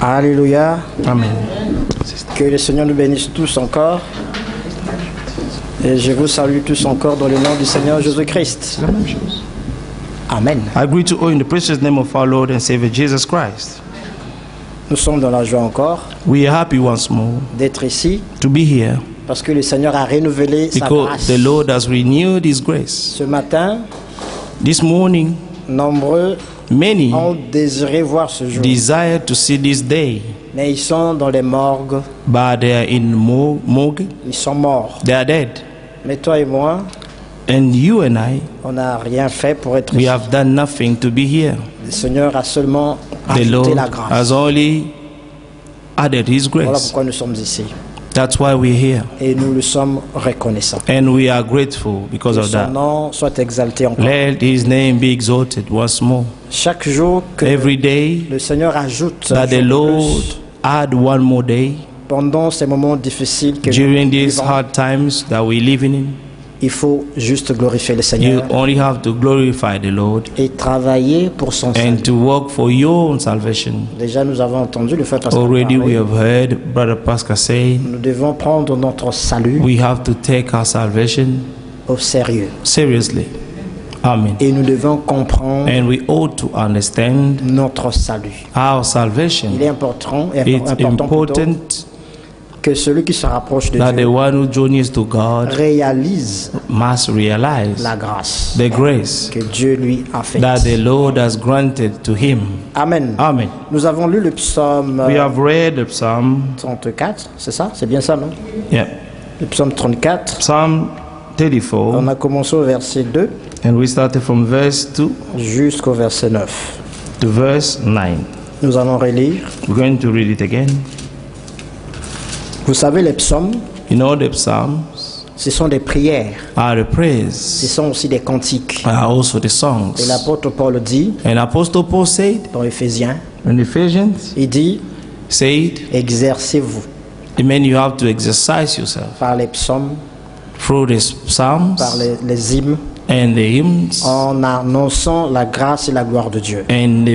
Alléluia. Amen. Que le Seigneur nous bénisse tous encore. Et je vous salue tous encore dans le nom du Seigneur Jésus-Christ. Amen. I greet you all in the precious name of our Lord and Savior Jesus Christ. Nous sommes dans la joie encore We are happy once more d'être ici to be here parce que le Seigneur a renouvelé sa because grâce. the Lord has renewed His grace. Ce matin, This morning, nombreux many ont désiré voir ce jour, desire to see this day, mais ils sont dans les morgues, but they are in morgue. ils sont morts. They are dead. Mais toi et moi, And you and I, on n'a rien fait pour être we ici. have done nothing to be here. Le Seigneur a seulement The ajouté Lord la grâce. has only added His Voilà grace. pourquoi nous sommes ici. That's why we're here. Et nous le sommes reconnaissants. And we are grateful because Que of son that. nom soit exalté encore. Let His name be exalted once more. Chaque jour que Every day le Seigneur ajoute un that the jour de Lord plus, add one more day pendant ces moments difficiles que during nous these vivons, hard times that we're living in, il faut juste glorifier le you Seigneur only have to glorify the Lord et travailler pour son and salut. to work for your own salvation. Déjà, nous avons entendu le frère Pascal Already we parler. have heard Brother Pascal say Nous devons prendre notre salut we have to take our salvation au sérieux. seriously. Amen. Et nous devons comprendre And we ought to understand notre salut. our Il salvation. est important, It's plutôt, important que celui qui se rapproche de that the Dieu one who journeys to God réalise must realize la grâce the grace que Dieu lui a faite. that the Lord has granted to him. Amen. Amen. Nous avons lu le psaume We have read the Psalm, 34, c'est ça? C'est bien ça, non? yeah, Le psaume 34. Psalm 34, On a commencé au verset 2 and we started from verse 2 jusqu'au verset 9. to verse 9. Nous allons relire. We're going to read it again. Vous savez, les psaumes, You know, the Psalms ce sont des prières. are the Ce praise, sont aussi des cantiques. are also the Et songs. l'apôtre Paul dit, And Apostle Paul said dans Éphésiens, in Ephesians, il dit, said, exercez-vous Amen, you have to exercise yourself par les psaumes, through the Psalms par les hymnes, and the hymns en annonçant la grâce et la gloire de Dieu. and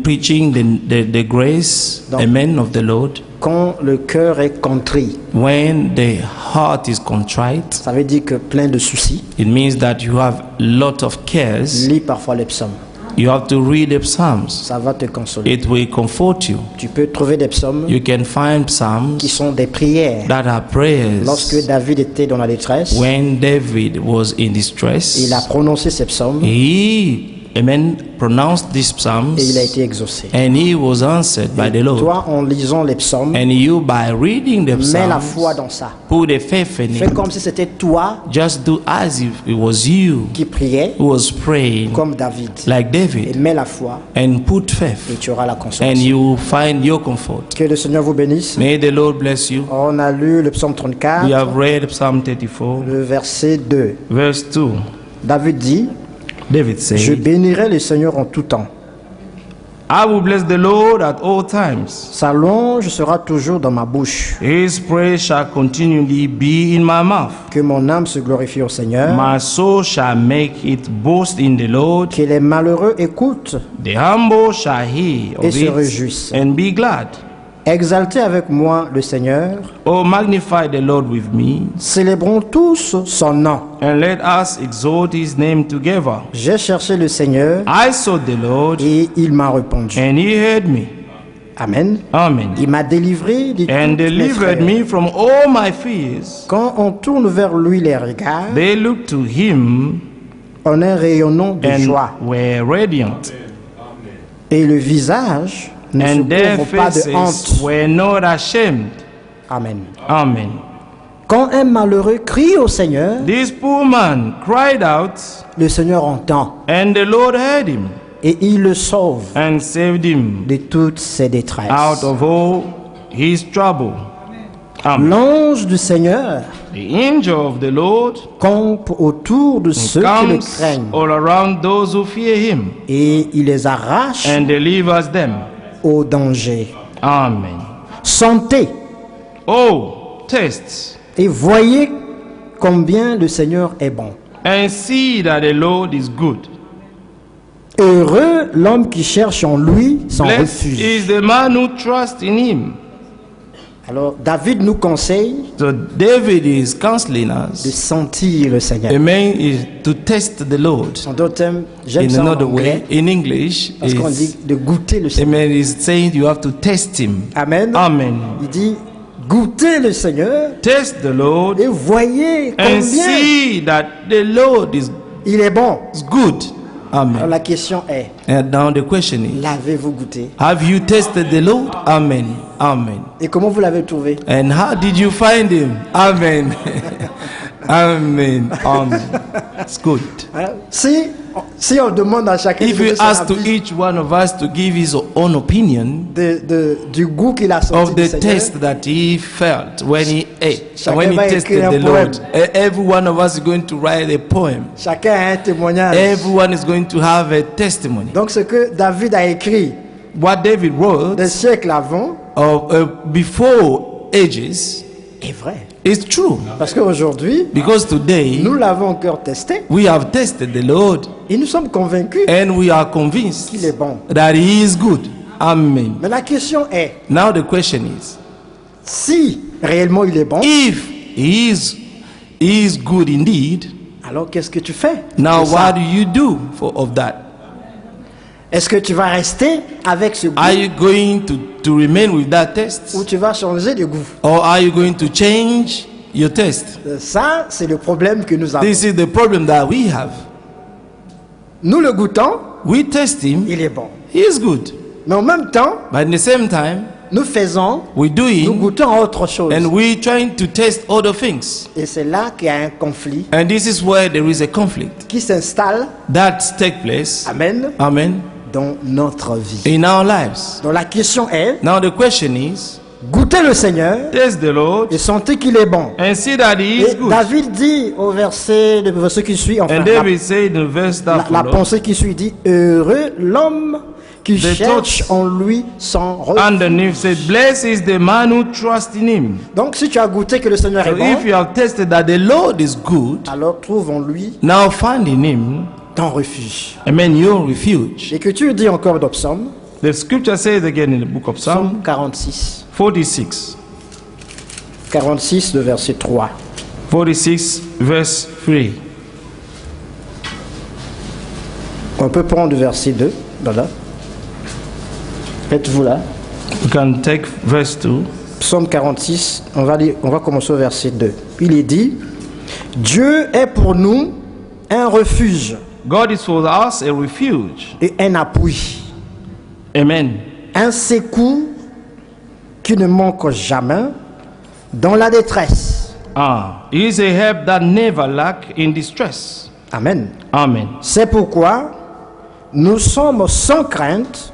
preaching the grace, Donc- amen, of the Lord. Quand le cœur est contrit, When the heart is contrite, ça veut dire que plein de soucis, it means that you have a lot of cares. lis parfois les psaumes. You have to read the Psalms. Ça va te consoler. It will comfort you. Tu peux trouver des psaumes You can find qui Psalms sont des prières. that are prayers. Lorsque David était dans la détresse, When David was in distress, il a prononcé ces psaumes he, amen, pronounced these Psalms et il a été exaucé. and he was answered by the Lord. Toi, en lisant les psaumes, And you, by reading the mets la Psalms, foi dans ça. put the faith in Fais it. comme si c'était toi Just do as if it was you qui priais, who was praying comme David. like Et David, mets la foi and put et faith, tu auras la and consolation. you will find your comfort. Que le Seigneur vous bénisse. May the Lord bless you. On a lu le psaume We 34, have read Psalm 34, le verset 2. verse 2. David dit, David je said, bénirai le Seigneur en tout temps. I will bless the Lord at all times. Sa louange sera toujours dans ma bouche. His praise shall continually be in my mouth. Que mon âme se glorifie au Seigneur. My soul shall make it boast in the Lord. Que les malheureux écoutent The humble shall hear et of se it réjouissent. and be glad. Exaltez avec moi le Seigneur. Oh, magnify the Lord with me, Célébrons tous son nom. and let us exalt his name together. J'ai cherché le Seigneur I sought the Lord, et il m'a répondu. and he heard me. Amen. Amen. Il m'a délivré de And toutes mes delivered frères. me from all my fears. Quand on tourne vers lui les regards, They looked to him on est rayonnant de joie. and were radiant, Et le visage ne se and their couvre pas de faces honte. were not ashamed. Amen. Amen. Quand un malheureux crie au Seigneur, This poor man cried out, le Seigneur entend and the Lord heard him et il le sauve and saved him de toutes ses détresses. out of all his trouble. Amen. L'ange du Seigneur The angel of the Lord campe autour de ceux qui le comes craignent all around those who fear him et il les arrache and delivers them. au danger. Amen. Sentez Oh, taste et voyez combien le Seigneur est bon. and see that the Lord is good. heureux l'homme qui cherche en lui son Blessed refuge. is the man who trusts in him. Alors David nous conseille So David is counseling de us. sentir le Seigneur. Amen. Is to test the Lord. En d'autres termes, j'aime In ça en another anglais way, in English, parce qu'on is, dit de goûter le Seigneur. amen, is saying you have to test him. Amen. Amen. Il dit goûtez le Seigneur Test the Lord et voyez and combien see that the Lord is il est bon. good. Alors Amen. la question est, And now the question is, l'avez-vous goûté? have you tested the Lord? Amen. Amen. Et comment vous l'avez trouvé? And how did you find him? Amen. Amen. Amen. It's good. Hein? Si on demande à chacun If de we donner son ask to avis each one of us to give his own opinion du goût qu'il a senti of du the Seigneur, taste that he felt when he ate, Chacun when he va tasted écrire un the Lord, poème. every one of us is going to write a poem. chacun a un témoignage. Everyone is going to have a testimony. Donc ce que David a écrit What David wrote des siècles avant of before ages est vrai. is true, Parce qu'aujourd'hui, because today nous l'avons encore testé we have tested the Lord et nous sommes convaincus and we are convinced qu'il est bon. that he is good. Amen. Mais la question est, Now the question is, si réellement il est bon, if he is good indeed, alors qu'est-ce que tu fais? now de ça? what do you do of that? Est-ce que tu vas rester avec ce goût Are you going to remain with that taste, ou tu vas changer de goût? or are you going to change your taste? Ça, c'est le problème que nous avons. This is the problem that we have. Nous le goûtons, We test him, il est bon. he is good, Mais en même temps, but at the same time nous faisons, we do nous it goûtons à autre chose. and we trying to test other things, Et c'est là qu'il y a un conflit and this is where there is a conflict qui s'installe, that take place. amen, Amen. dans notre vie. In our lives. Donc la question est, Now the question is, goûtez le Seigneur test the Lord et sentez qu'il est bon. and see that he Et is good. David dit au le verset qui suit, enfin, And David said in the verse that la follows, pensée qui suit dit, heureux l'homme qui The cherche thought en lui son refuge. underneath said, blessed is the man who trusts in him. Donc si tu as goûté que le Seigneur So est bon, if you have tested that the Lord is good, alors trouve en lui now find in him, ton refuge. amen, your refuge. Et que tu dis encore dans Psaume, The scripture says again in the book of Psalm Psaume 46, 46, 46 le verset 3. 46 verse 3. On peut prendre le verset 2, voilà. Faites-vous là. We can take verse 2. Psaume 46, on va commencer au verset 2. Il est dit, Dieu est pour nous un refuge God is for us a refuge. et un appui, Amen. un secours qui ne manque jamais dans la détresse. He is a help that never lack in distress. Amen. Amen. C'est pourquoi nous sommes sans crainte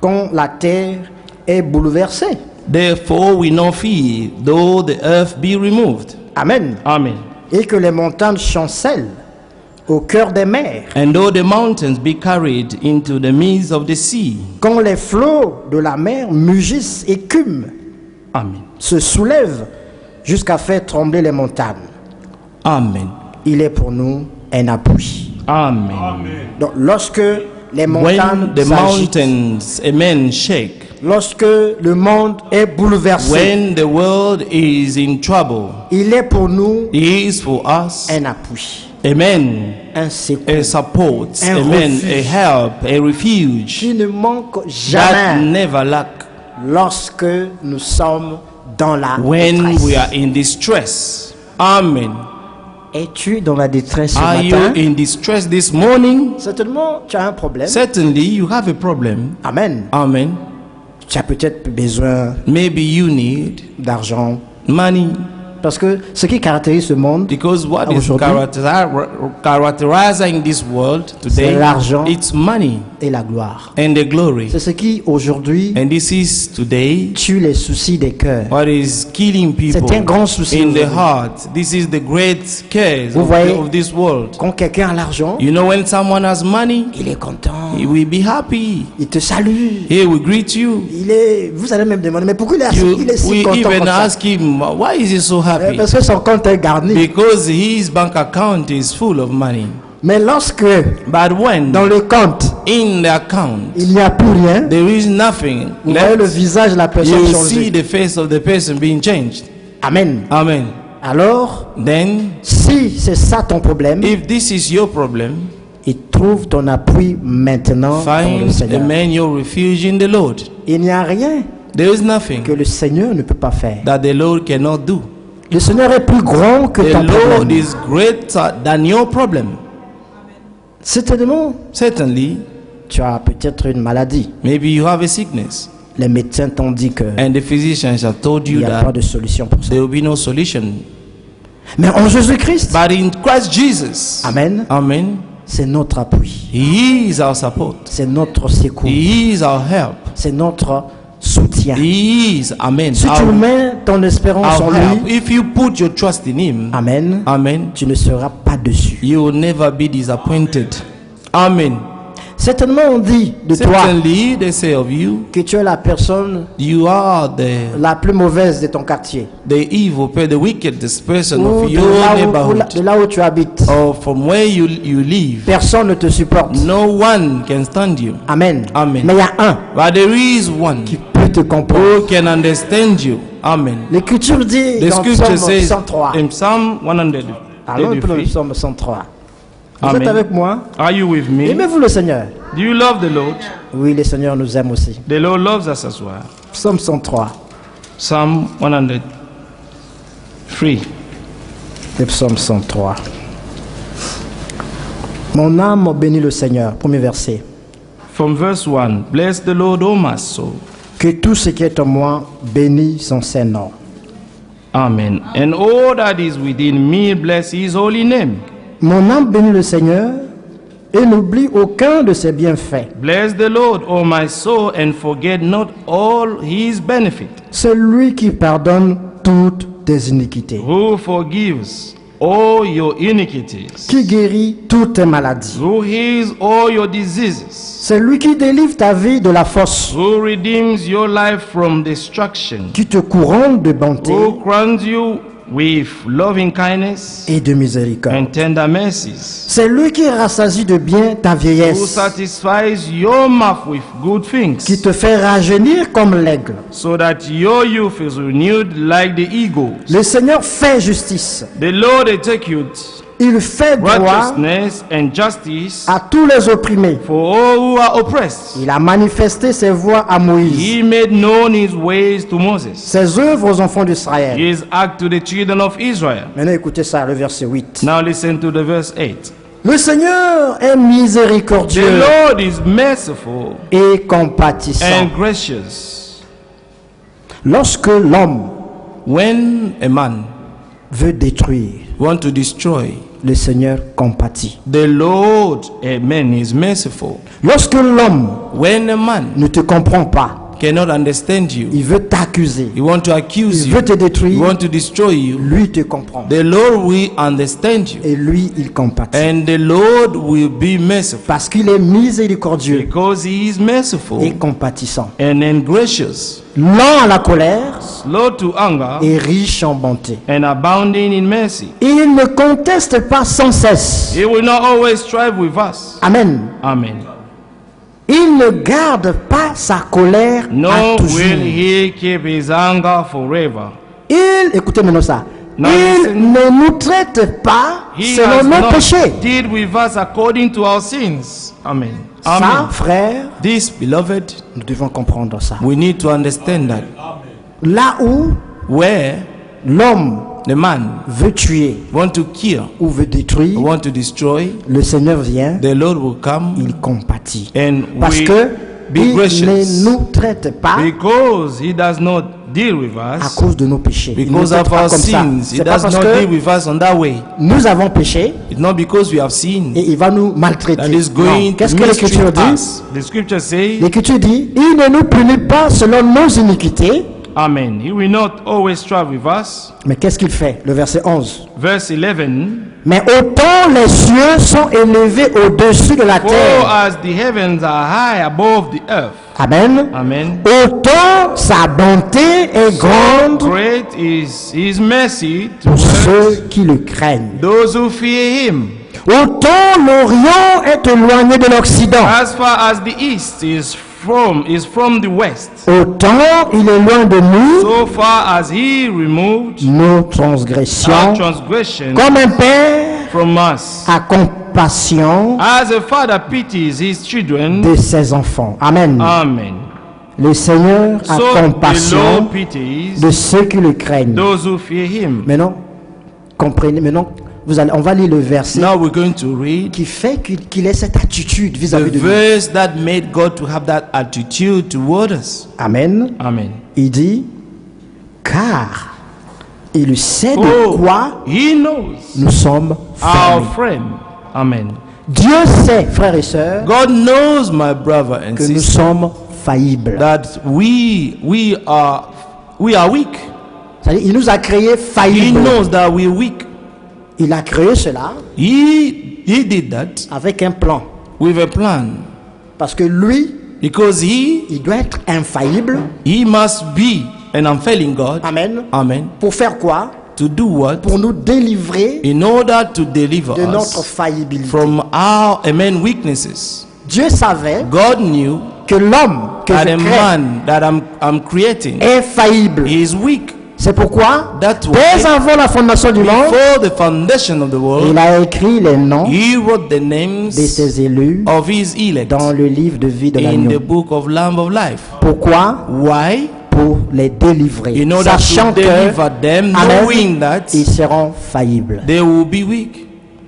quand la terre est bouleversée. Therefore we no fear, though the earth be removed. Amen. Amen. Et que les montagnes chancellent au cœur des mers. And though the mountains be carried into the midst of the sea. Quand les flots de la mer mugissent, écument, Amen. se soulèvent jusqu'à faire trembler les montagnes. Amen. Il est pour nous un appui. Amen. Donc lorsque les montagnes When the s'agitent, mountains, amen, shake. lorsque le monde est bouleversé, When the world is in trouble, il est pour nous he is for us. un appui, Amen. un secours A support. Un Amen. refuge. A help. A refuge. qui ne manque That jamais never lack. lorsque nous sommes dans la When détresse. we are in distress. Amen. Es-tu dans la détresse ce Are you matin? in distress this morning? Certainement, tu as un problème. Certainly you have a problem. Amen. Amen. Tu as peut-être besoin Maybe you need d'argent. money. Parce que ce qui caractérise ce monde, Because what is Aujourd'hui, characterizing this world today, c'est l'argent. it's money et la gloire. and the glory. C'est ce qui aujourd'hui And this is today tue les soucis des cœurs. what is killing people C'est un grand souci in the aujourd'hui. heart. This is the great case Vous voyez, of this world. quand quelqu'un a l'argent, You know, when someone has money, il est content. he will be happy. Il te salue. He will greet you. Vous allez même demander, mais pourquoi il You est si we content even comme ça? ask him, why is he so happy? Parce que son compte est garni. Because his bank account is full of money. Mais lorsque But when dans le compte, in the account il n'y a plus rien, there is nothing vous voyez le left, visage de la personne you changer. see the face of the person being changed. Amen. Amen. Alors, Then, si c'est ça ton problème, if this is your problem, il trouve ton appui maintenant dans le find a Seigneur. man your refuge in the Lord. Il n'y a rien There is nothing que le Seigneur ne peut pas faire. that the Lord cannot do. Le Seigneur est plus grand que The ton Lord problème. is greater than your problem. Certainement, Certainly, tu as peut-être une maladie. maybe you have a sickness, Les médecins t'ont dit que and the physicians have told il you n'y a pas that de solution pour ça. there will be no solution. Mais en Jésus-Christ, But in Christ Jesus, Amen, Amen, c'est notre appui, He is our support. c'est notre secours, He is our help. c'est notre soutien. He is, Amen, Si tu mets ton espérance en our help. lui, If you put your trust in Him, Amen, Amen, tu ne seras pas déçu. you will never be disappointed. Amen. Certainement, on dit de toi Certainly, they say of you, que tu es la personne you are the la plus mauvaise de ton quartier. evil, the wickedest person Ou of de your là où, neighborhood, de là où tu habites. or from where you live. Personne ne te supporte. No one can stand you. Amen. Amen. Mais il y a un But there is one qui peut te comprendre. who can understand you. Amen. L'Écriture dit The dans scripture Psaume says 103. in Psalm Allons pour le 133. Psaume 103. Vous Amen. êtes avec moi? Are you with me? Aimez-vous le Seigneur? Do you love the Lord? Oui, le Seigneur nous aime aussi. The Lord loves us as well. Psaume 103. Psalm 103. Le Psaume 103. Mon âme bénit le Seigneur. Premier verset. From verse 1. Bless the Lord, O my soul. Que tout ce qui est en moi bénisse son Saint-Nom. Amen. And all that is within me, bless His holy name. Mon âme bénit le Seigneur et n'oublie aucun de ses bienfaits. Bless the Lord, O my soul, and forget not all His benefit. Celui qui pardonne toutes tes iniquités, Who forgives all your iniquities. qui guérit toutes tes maladies. Who heals all your diseases. C'est lui qui délivre ta vie de la fosse, Who redeems your life from destruction. qui te couronne de bonté Who crowns you with loving kindness et de miséricorde. and tender mercies. C'est lui qui rassasie de bien ta Who vieillesse, satisfies your mouth with good qui things, te fait rajeunir comme l'aigle. so that your youth is renewed like the eagle. Le Seigneur fait justice. The Lord executes Il fait droit righteousness and justice à tous les opprimés. for all who are oppressed. Il a manifesté ses voies à Moïse, He made known His ways to Moses, ses œuvres aux enfants d'Israël. His act to the children of Israel. Maintenant écoutez ça, le verset 8. Now listen to the verse 8. Le Seigneur est The miséricordieux Lord is merciful et compatissant. and gracious. Lorsque l'homme When a man veut détruire, wants to destroy, le Seigneur compatit. the Lord, amen, is merciful. Lorsque l'homme When a man ne te comprend pas, cannot understand you, il veut t'accuser, he want to accuse il you, veut te he détruire, want to destroy you, lui te comprend. the Lord will understand you, Et lui, il compatit. and the Lord will be merciful, Parce qu'il est miséricordieux because He is merciful et compatissant. and then gracious, Lent à la colère slow to anger, et riche en bonté. and abounding in mercy. Il ne conteste pas sans cesse. He will not always strive with us. Amen. Amen. Il ne garde pas sa colère à Nor toujours. will He keep His anger forever. Écoutez maintenant ça. Now Il listen. ne nous traite pas He selon has nos not péchés. dealt with us according to our sins. Amen. Ça, Amen. frère, This, beloved, nous devons comprendre ça. we need to understand that Là où where l'homme the man veut tuer want to kill, ou veut détruire, want to destroy, le Seigneur vient, the Lord will come il compatit. and Parce will que be il gracious, ne nous traite pas because He does not deal with à us cause de nos péchés. Il ne nous because traite of pas our comme ça. sins. He C'est pas does parce not deal que with us on that way. nous avons péché It's not because we have sinned et il va nous maltraiter. that is Non. going Qu'est-ce to que l'Écriture mistreat dit? us. The scripture says, L'Écriture dit, il ne nous punit pas selon nos iniquités. Amen. He will not always strive with us. Mais qu'est-ce qu'il fait? Le verset 11. Verse 11, Mais autant les cieux sont élevés au-dessus de la for terre. as the heavens are high above the earth. Amen. Amen. Autant sa bonté est grande Great is His mercy to pour ceux qui le craignent. those who fear Him. Autant l'Orient est éloigné de l'Occident, as far as the east is from the west, autant il est loin de nous so far as he removed nos our transgressions. transgression Comme un père from us. a compassion As a father pities his children. de ses enfants. Amen. Amen. Le Seigneur a So the compassion Lord pities de ceux qui le craignent. those who fear him. Maintenant, comprenez, maintenant, on va lire le verset Now we're going to read qui fait qu'il ait cette attitude the vis-à-vis de nous. verse that made God to have that attitude toward us. Amen. Amen. Il dit, car il sait de Oh, quoi he knows nous sommes our fermés. friend. Amen. Dieu sait, frères et sœurs, God knows, my brother and que nous sister, sommes faillibles. that we are weak. C'est-à-dire, il nous a créés He faillibles. knows that we're weak. Il a créé cela He did that avec un plan. with a plan, Parce que lui, because il doit être infaillible. he must be an unfailing God. Amen. Amen. Pour faire quoi? To do what? Pour nous délivrer In order to deliver de notre us faillibilité. from our weaknesses. Dieu savait God knew que l'homme que that je a crée man that I'm creating est faillible. is weak. C'est pourquoi, That's why, dès avant la fondation du monde, before the foundation of the il world, a écrit les noms he wrote the de names ses élus of his elect dans le livre de vie de in l'agneau. the book of Lamb of Life. Pourquoi? Why? Pour les délivrer, In order sachant to deliver que them, Amen, knowing that ils seront faillibles. they will be weak.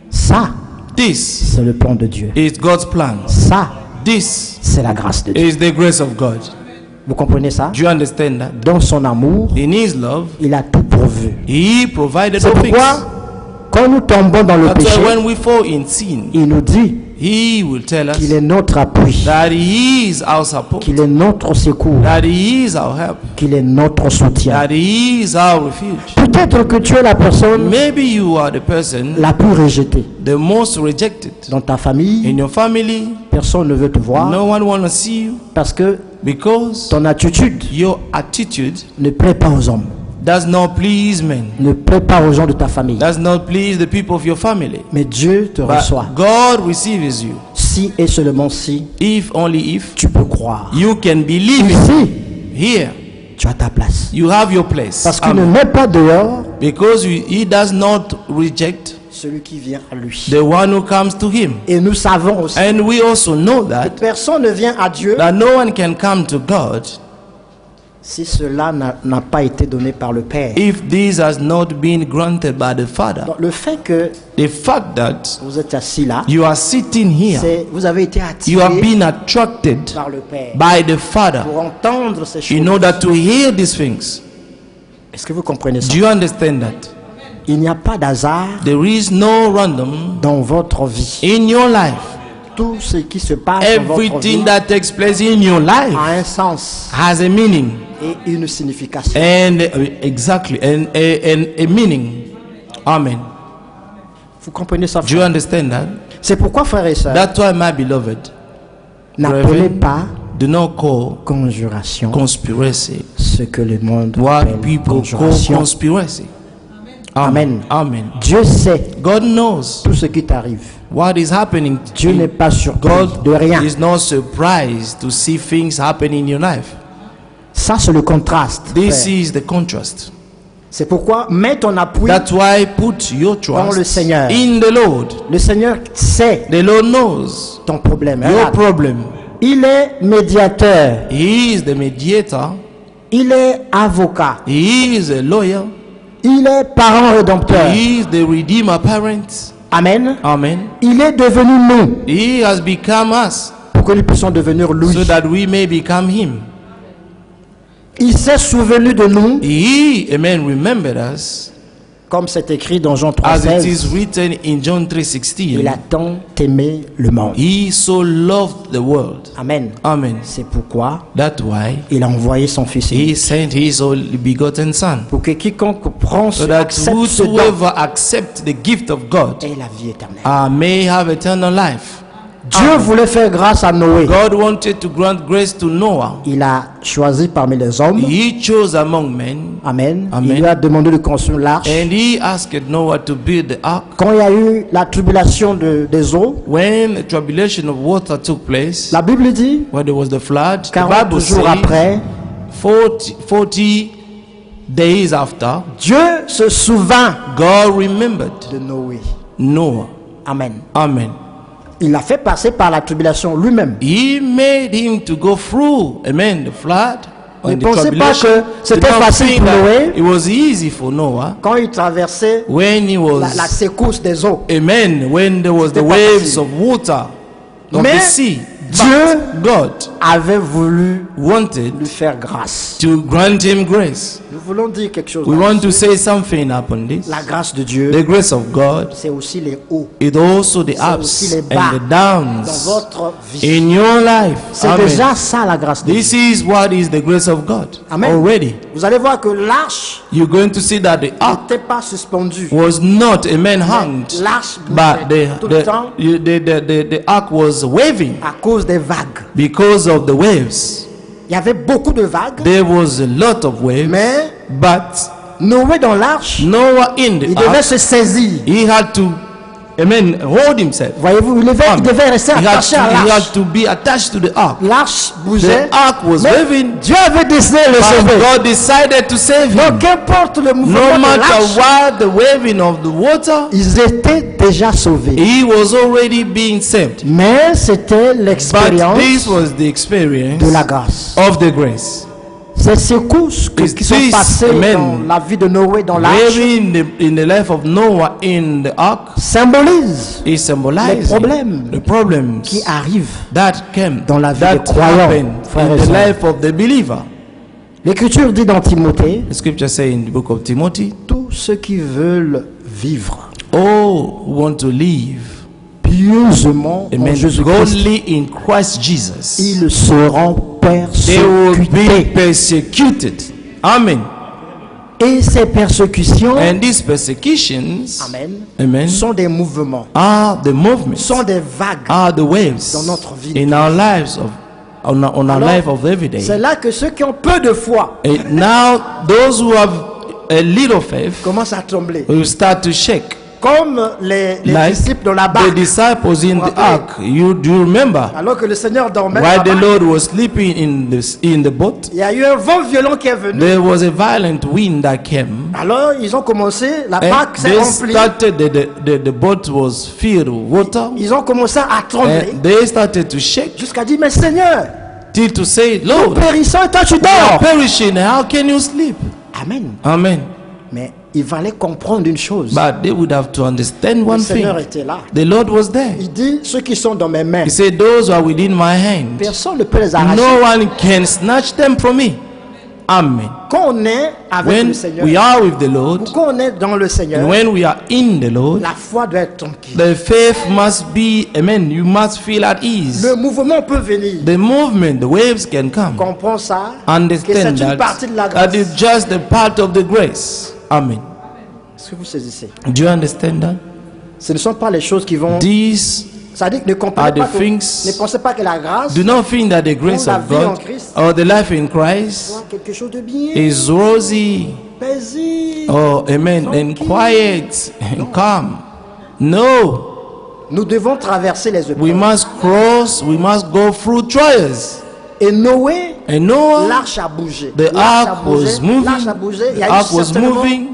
Ça, This c'est le plan de Dieu. is God's plan. Ça, This c'est la grâce de Dieu. is the grace of God. Vous comprenez ça? Do you understand that? Dans son amour, In his love, il a tout pourvu. he provided C'est all things. pourquoi, quand nous tombons dans le That's péché, why when we fall in sin, il nous dit he will tell us qu'il est notre appui, that he is our support, qu'il est notre secours, that he is our help, qu'il est notre soutien. that he is our refuge. Peut-être que tu es la personne Maybe you are the person la plus rejetée. the most rejected. Dans ta famille, In your family, personne ne veut te voir no one want to see you parce que because ton attitude your attitude ne plaît pas aux hommes, does not please men, ne plaît pas aux gens de ta famille. does not please the people of your family. Mais Dieu te reçoit. But God receives you Si et seulement si if only if tu peux croire. you can believe it. Ici, Here tu as ta place. you have your place. Parce qu'il ne Amen. met pas dehors Because he does not reject celui qui vient à lui. the one who comes to him. Et nous savons aussi And we also know que that personne ne vient à Dieu no one can come to God si cela n'a pas été donné par le Père. if this has not been granted by the Father. Donc, le fait que The fact that vous êtes assis là, you are sitting here, vous avez été you have attiré been attracted par le Père by the Father pour entendre ces choses. in order to hear these things. Est-ce que vous comprenez ça? Do you understand that? Il n'y a pas d'hasard There is no random dans votre vie. in your life. Tout ce qui se passe dans votre vie Everything that takes place in your life a un sens has a meaning et une signification. and exactly and a meaning. Amen. Vous comprenez ça, Do you frère? understand that? C'est pourquoi, frères et sœurs, That's why, my beloved, n'appelez brethren, pas do not call conjuration conspiracy ce que le monde what appelle people call conjuration. conspiracy. Amen. Amen. Dieu sait God knows tout ce qui t'arrive. what is happening to Dieu n'est you. pas surpris God de rien. is not surprised to see things happen in your life. Ça, c'est le contraste. This frère. is the contrast. C'est pourquoi mets ton appui. That's why put your Dans le trust Seigneur. in the Lord. Le Seigneur sait The Lord knows ton problème. your Regarde. problem. Il est médiateur. He is the mediator. Il est avocat. He is a lawyer. Il est parent rédempteur. He is the redeemer parent. Amen. Amen. Il est devenu nous He has become us pour que nous puissions devenir lui. so that we may become him. Il s'est souvenu de nous, He, amen, remembered us comme c'est écrit dans Jean as it is 3,16. written in John Il 3:16. a tant aimé le monde. He so loved the world. Amen. Amen. C'est pourquoi That's why il a envoyé son Fils he unique. sent his only begotten son, Pour que quiconque prend so that accepte ce don whosoever accepts the gift of God ait la vie éternelle. may have eternal life. Dieu voulait faire grâce à Noé. God wanted to grant grace to Noah. Il a choisi parmi les hommes. He chose among men. Amen. Amen. Il lui a demandé de construire l'arche. And he asked Noah to build the ark. Quand il y a eu la tribulation des eaux, When the tribulation of water took place, la Bible dit, when there was the flood, the 40 Bible jours says après, 40 days after, Dieu se souvint God remembered de Noé. Noah. Amen. Amen. Il l'a fait passer par la tribulation lui-même. He made him to go through, amen, the flood. Ne and the pensez pas tribulation. que c'était Do not facile think pour that Noé it was easy for Noah quand il traversait when he was, la secousse des eaux. amen, when there was the C'était pas waves facile. of water of Mais the sea. Dieu But God avait voulu wanted lui faire grâce. to grant him grace. Nous voulons dire quelque chose. We là. want to say something upon this. La grâce de Dieu, The grace of God c'est aussi les hauts is also the aussi ups les bas and the dans downs votre vie. in your life. C'est Amen. déjà ça la grâce de Dieu. This is what is the grace of God Amen. already. Vous allez voir que l'arche You're going to see that the ark n'était pas suspendue. was not, amen, hanged, L'arche but bougeait tout le temps the ark was waving à cause des vagues. because of the waves. Il y avait beaucoup de vagues, There was a lot of waves, mais but Noé dans l'arche, Noah in il the devait ark, se saisir. he had to, amen, hold himself. Voyez-vous, il devait rester He attaché à had l'arche. to be attached to the ark. L'arche bougeait. The ark was Mais waving, Dieu avait décidé de le but sauver. God decided to save him. Donc, qu'importe le mouvement No de matter l'arche, what the waving of the water, ils étaient déjà sauvés. he was already being saved. Mais c'était But l'expérience this was the experience de la grâce. of the grace. Ces secousses qui sont This, passées amen, dans la vie de Noé dans l'arche waving in the life of Noah in the ark, symbolisent it symbolizes les problèmes the problems qui arrivent. that came, dans la vie that des croyants, happened frères in et the sœurs. life of the believer. L'Écriture dit dans Timothée, The scripture says in the book of Timothy, tous ceux qui veulent vivre all who want to live, pieusement en amen, Jésus-Christ, godly in Christ Jesus, ils seront they will be persécutés. persecuted. Amen. Et ces persécutions, And these persecutions, amen, amen, sont des mouvements, are the movements, sont des vagues. are the waves dans notre vie. in our lives of on our Alors, life of every day. c'est là que ceux qui ont peu de foi And now those who have a little faith commencent à trembler. will start to shake. Comme les Like disciples dans la the barque. disciples in the Rappelez. ark. You do remember Alors que le Seigneur dormait, while dans the la barque, Lord was sleeping in the boat, il y a eu un vent violent qui est venu. there was a violent wind that came. Alors ils ont commencé, la And barque s'est they remplie. started, the boat was filled with water. Ils ont commencé à trembler And they started to shake jusqu'à dire, mais Seigneur, till to say, nous Lord, périssons et toi tu we are dors. perishing. How can you sleep? Amen. Amen. Mais il fallait comprendre une chose. But they would have to understand Le one thing. Seigneur était là. The Lord was there. Il dit, ceux qui sont dans mes mains, He said, those who are within my hand, personne ne peut les arracher. no one can snatch them from me. Amen. Quand on est avec When le Seigneur, we are with the Lord, quand on est dans le Seigneur, and when we are in the Lord, la foi doit être tranquille. the faith must be, amen, you must feel at ease. Le mouvement peut venir. The movement, the waves can come. Comprends ça, que Understand c'est une partie de la that grâce. is just a part of the grace. Amen. Est-ce que vous saisissez? Do you understand that? Ce ne sont pas les choses qui vont... These Ça dit que ne comprenez are the pas que, things- ne pensez pas que la grâce do not think that the grace la of vie en God Christ or the life in Christ soit quelque chose de bien, is rosy paisible. or, amen, and quiet and calm. No, Nous devons traverser les we épreuves. must cross, we must go through trials. Et Noé, And Noah, l'arche a bougé. the L'arche a ark bougé, was moving, l'arche a bougé. Il y the a eu ark was certainement, moving.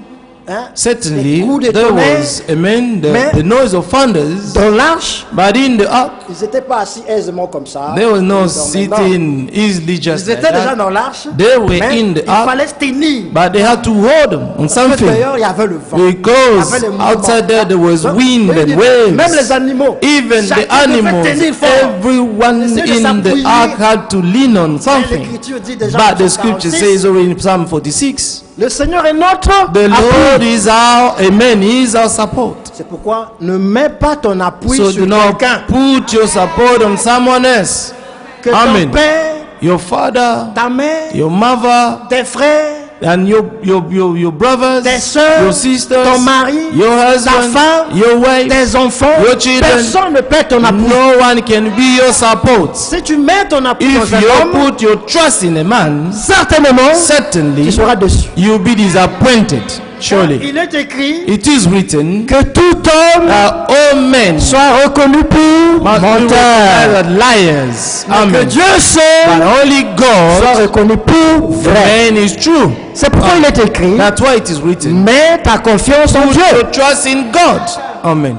hein, Certainly, des coups de there tonnerre. was, amen, Mais- the noise of thunders, Dans l'arche, but in the ark, ils n'étaient pas assis aisément comme ça. there was no Ils dormaient. Non. sitting easily just Ils like étaient déjà that. dans l'arche. They were Mais in the il ark, fallait se tenir. but they had to hold on Parce que something. d'ailleurs, il y avait le vent. Because Il y avait les mouvements. outside there was Donc, wind il and dit, waves. Même les animaux. Even the chacun devait animals, tenir fort. everyone Essayer de in the s'appuyer. ark had to lean on Mais something. l'Écriture dit déjà But dans the scripture 46, says already in Psalm 46, le Seigneur est notre the Lord appui. is our, amen, He is our support. C'est pourquoi ne mets pas ton appui So sur do not quelqu'un. put your support on someone else. Que Amen. ton père, Your father, ta mère, your mother, tes frères, and your brothers, tes sœurs, your sisters, ton mari, your ta husband, femme, your wife, tes enfants, your children. personne ne peut être ton appui. No one can be your support. Si tu mets ton appui If dans un you homme, put your trust in a man, certainement, certainly tu seras déçu. you'll be disappointed. Surely. Il est écrit It is written que tout homme that all men soit reconnu pour must be menteur. recognized as liars. Que Amen. Dieu seul But only soit God, reconnu pour the vrai. man, is true. C'est pourquoi il est écrit, That's why it is written. mets ta confiance en Put Dieu. your trust in God. Amen.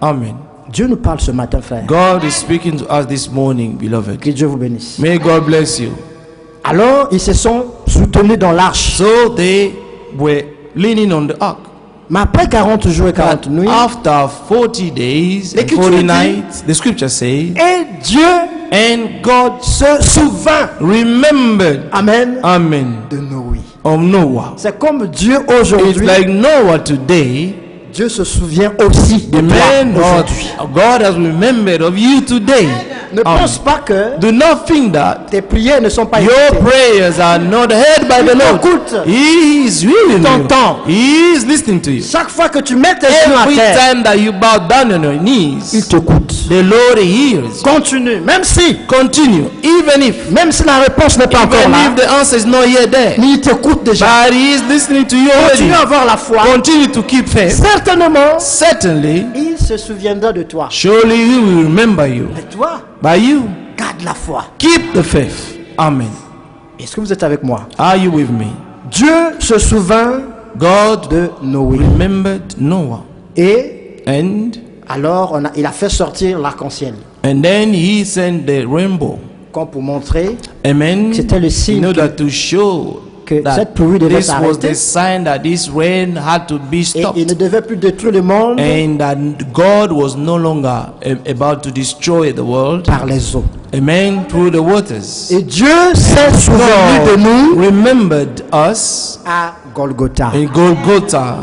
Amen. Dieu nous parle ce matin, frère. God is speaking to us this morning, beloved. Que Dieu vous bénisse. May God bless you. Alors, ils se sont soutenus dans l'arche. So they were leaning on the ark. Mais après 40 jours et 40 But nuits, after 40 days and L'Écriture 40 dit- nights, the scripture says, et Dieu and God se souvint, remembered, amen, amen, de Noé. of Noah. C'est comme Dieu It's aujourd'hui, like Noah today. Dieu se souvient aussi de The toi man aujourd'hui. God has remembered of you today. Ne pense pas que Do not think that tes prières ne sont pas your écoutées. prayers are not heard by the Il Lord. t'écoute. He is hearing you. t'entend. He is listening to you. Chaque fois que tu mets tes genoux à Every terre, time that you bow down on your il knees, t'écoute. the Lord hears. Continue, même si Continue, even if la réponse n'est pas encore even là, if the answer is not yet there, mais il t'écoute déjà. but He is listening to you already. Continue à avoir la foi. Continue to keep faith. Certainement, Certainly, il se souviendra de toi. surely He will remember you. Mais toi, By you, garde la foi. keep the faith. Amen. Est-ce que vous êtes avec moi? Are you with me? Dieu se souvint God de Noé. remembered Noah, Et and alors, il a fait sortir l'arc-en-ciel. then He sent the rainbow. Comme pour montrer Amen. C'était le signe In order to show que that cette pluie devait this was s'arrêter. the sign that this rain had to be Et stopped, il ne devait plus détruire le monde and that God was no longer about to destroy the world. par les eaux. Amen. Through the waters. Et Dieu s'est souvenu de nous Remembered us à Golgotha. in Golgotha.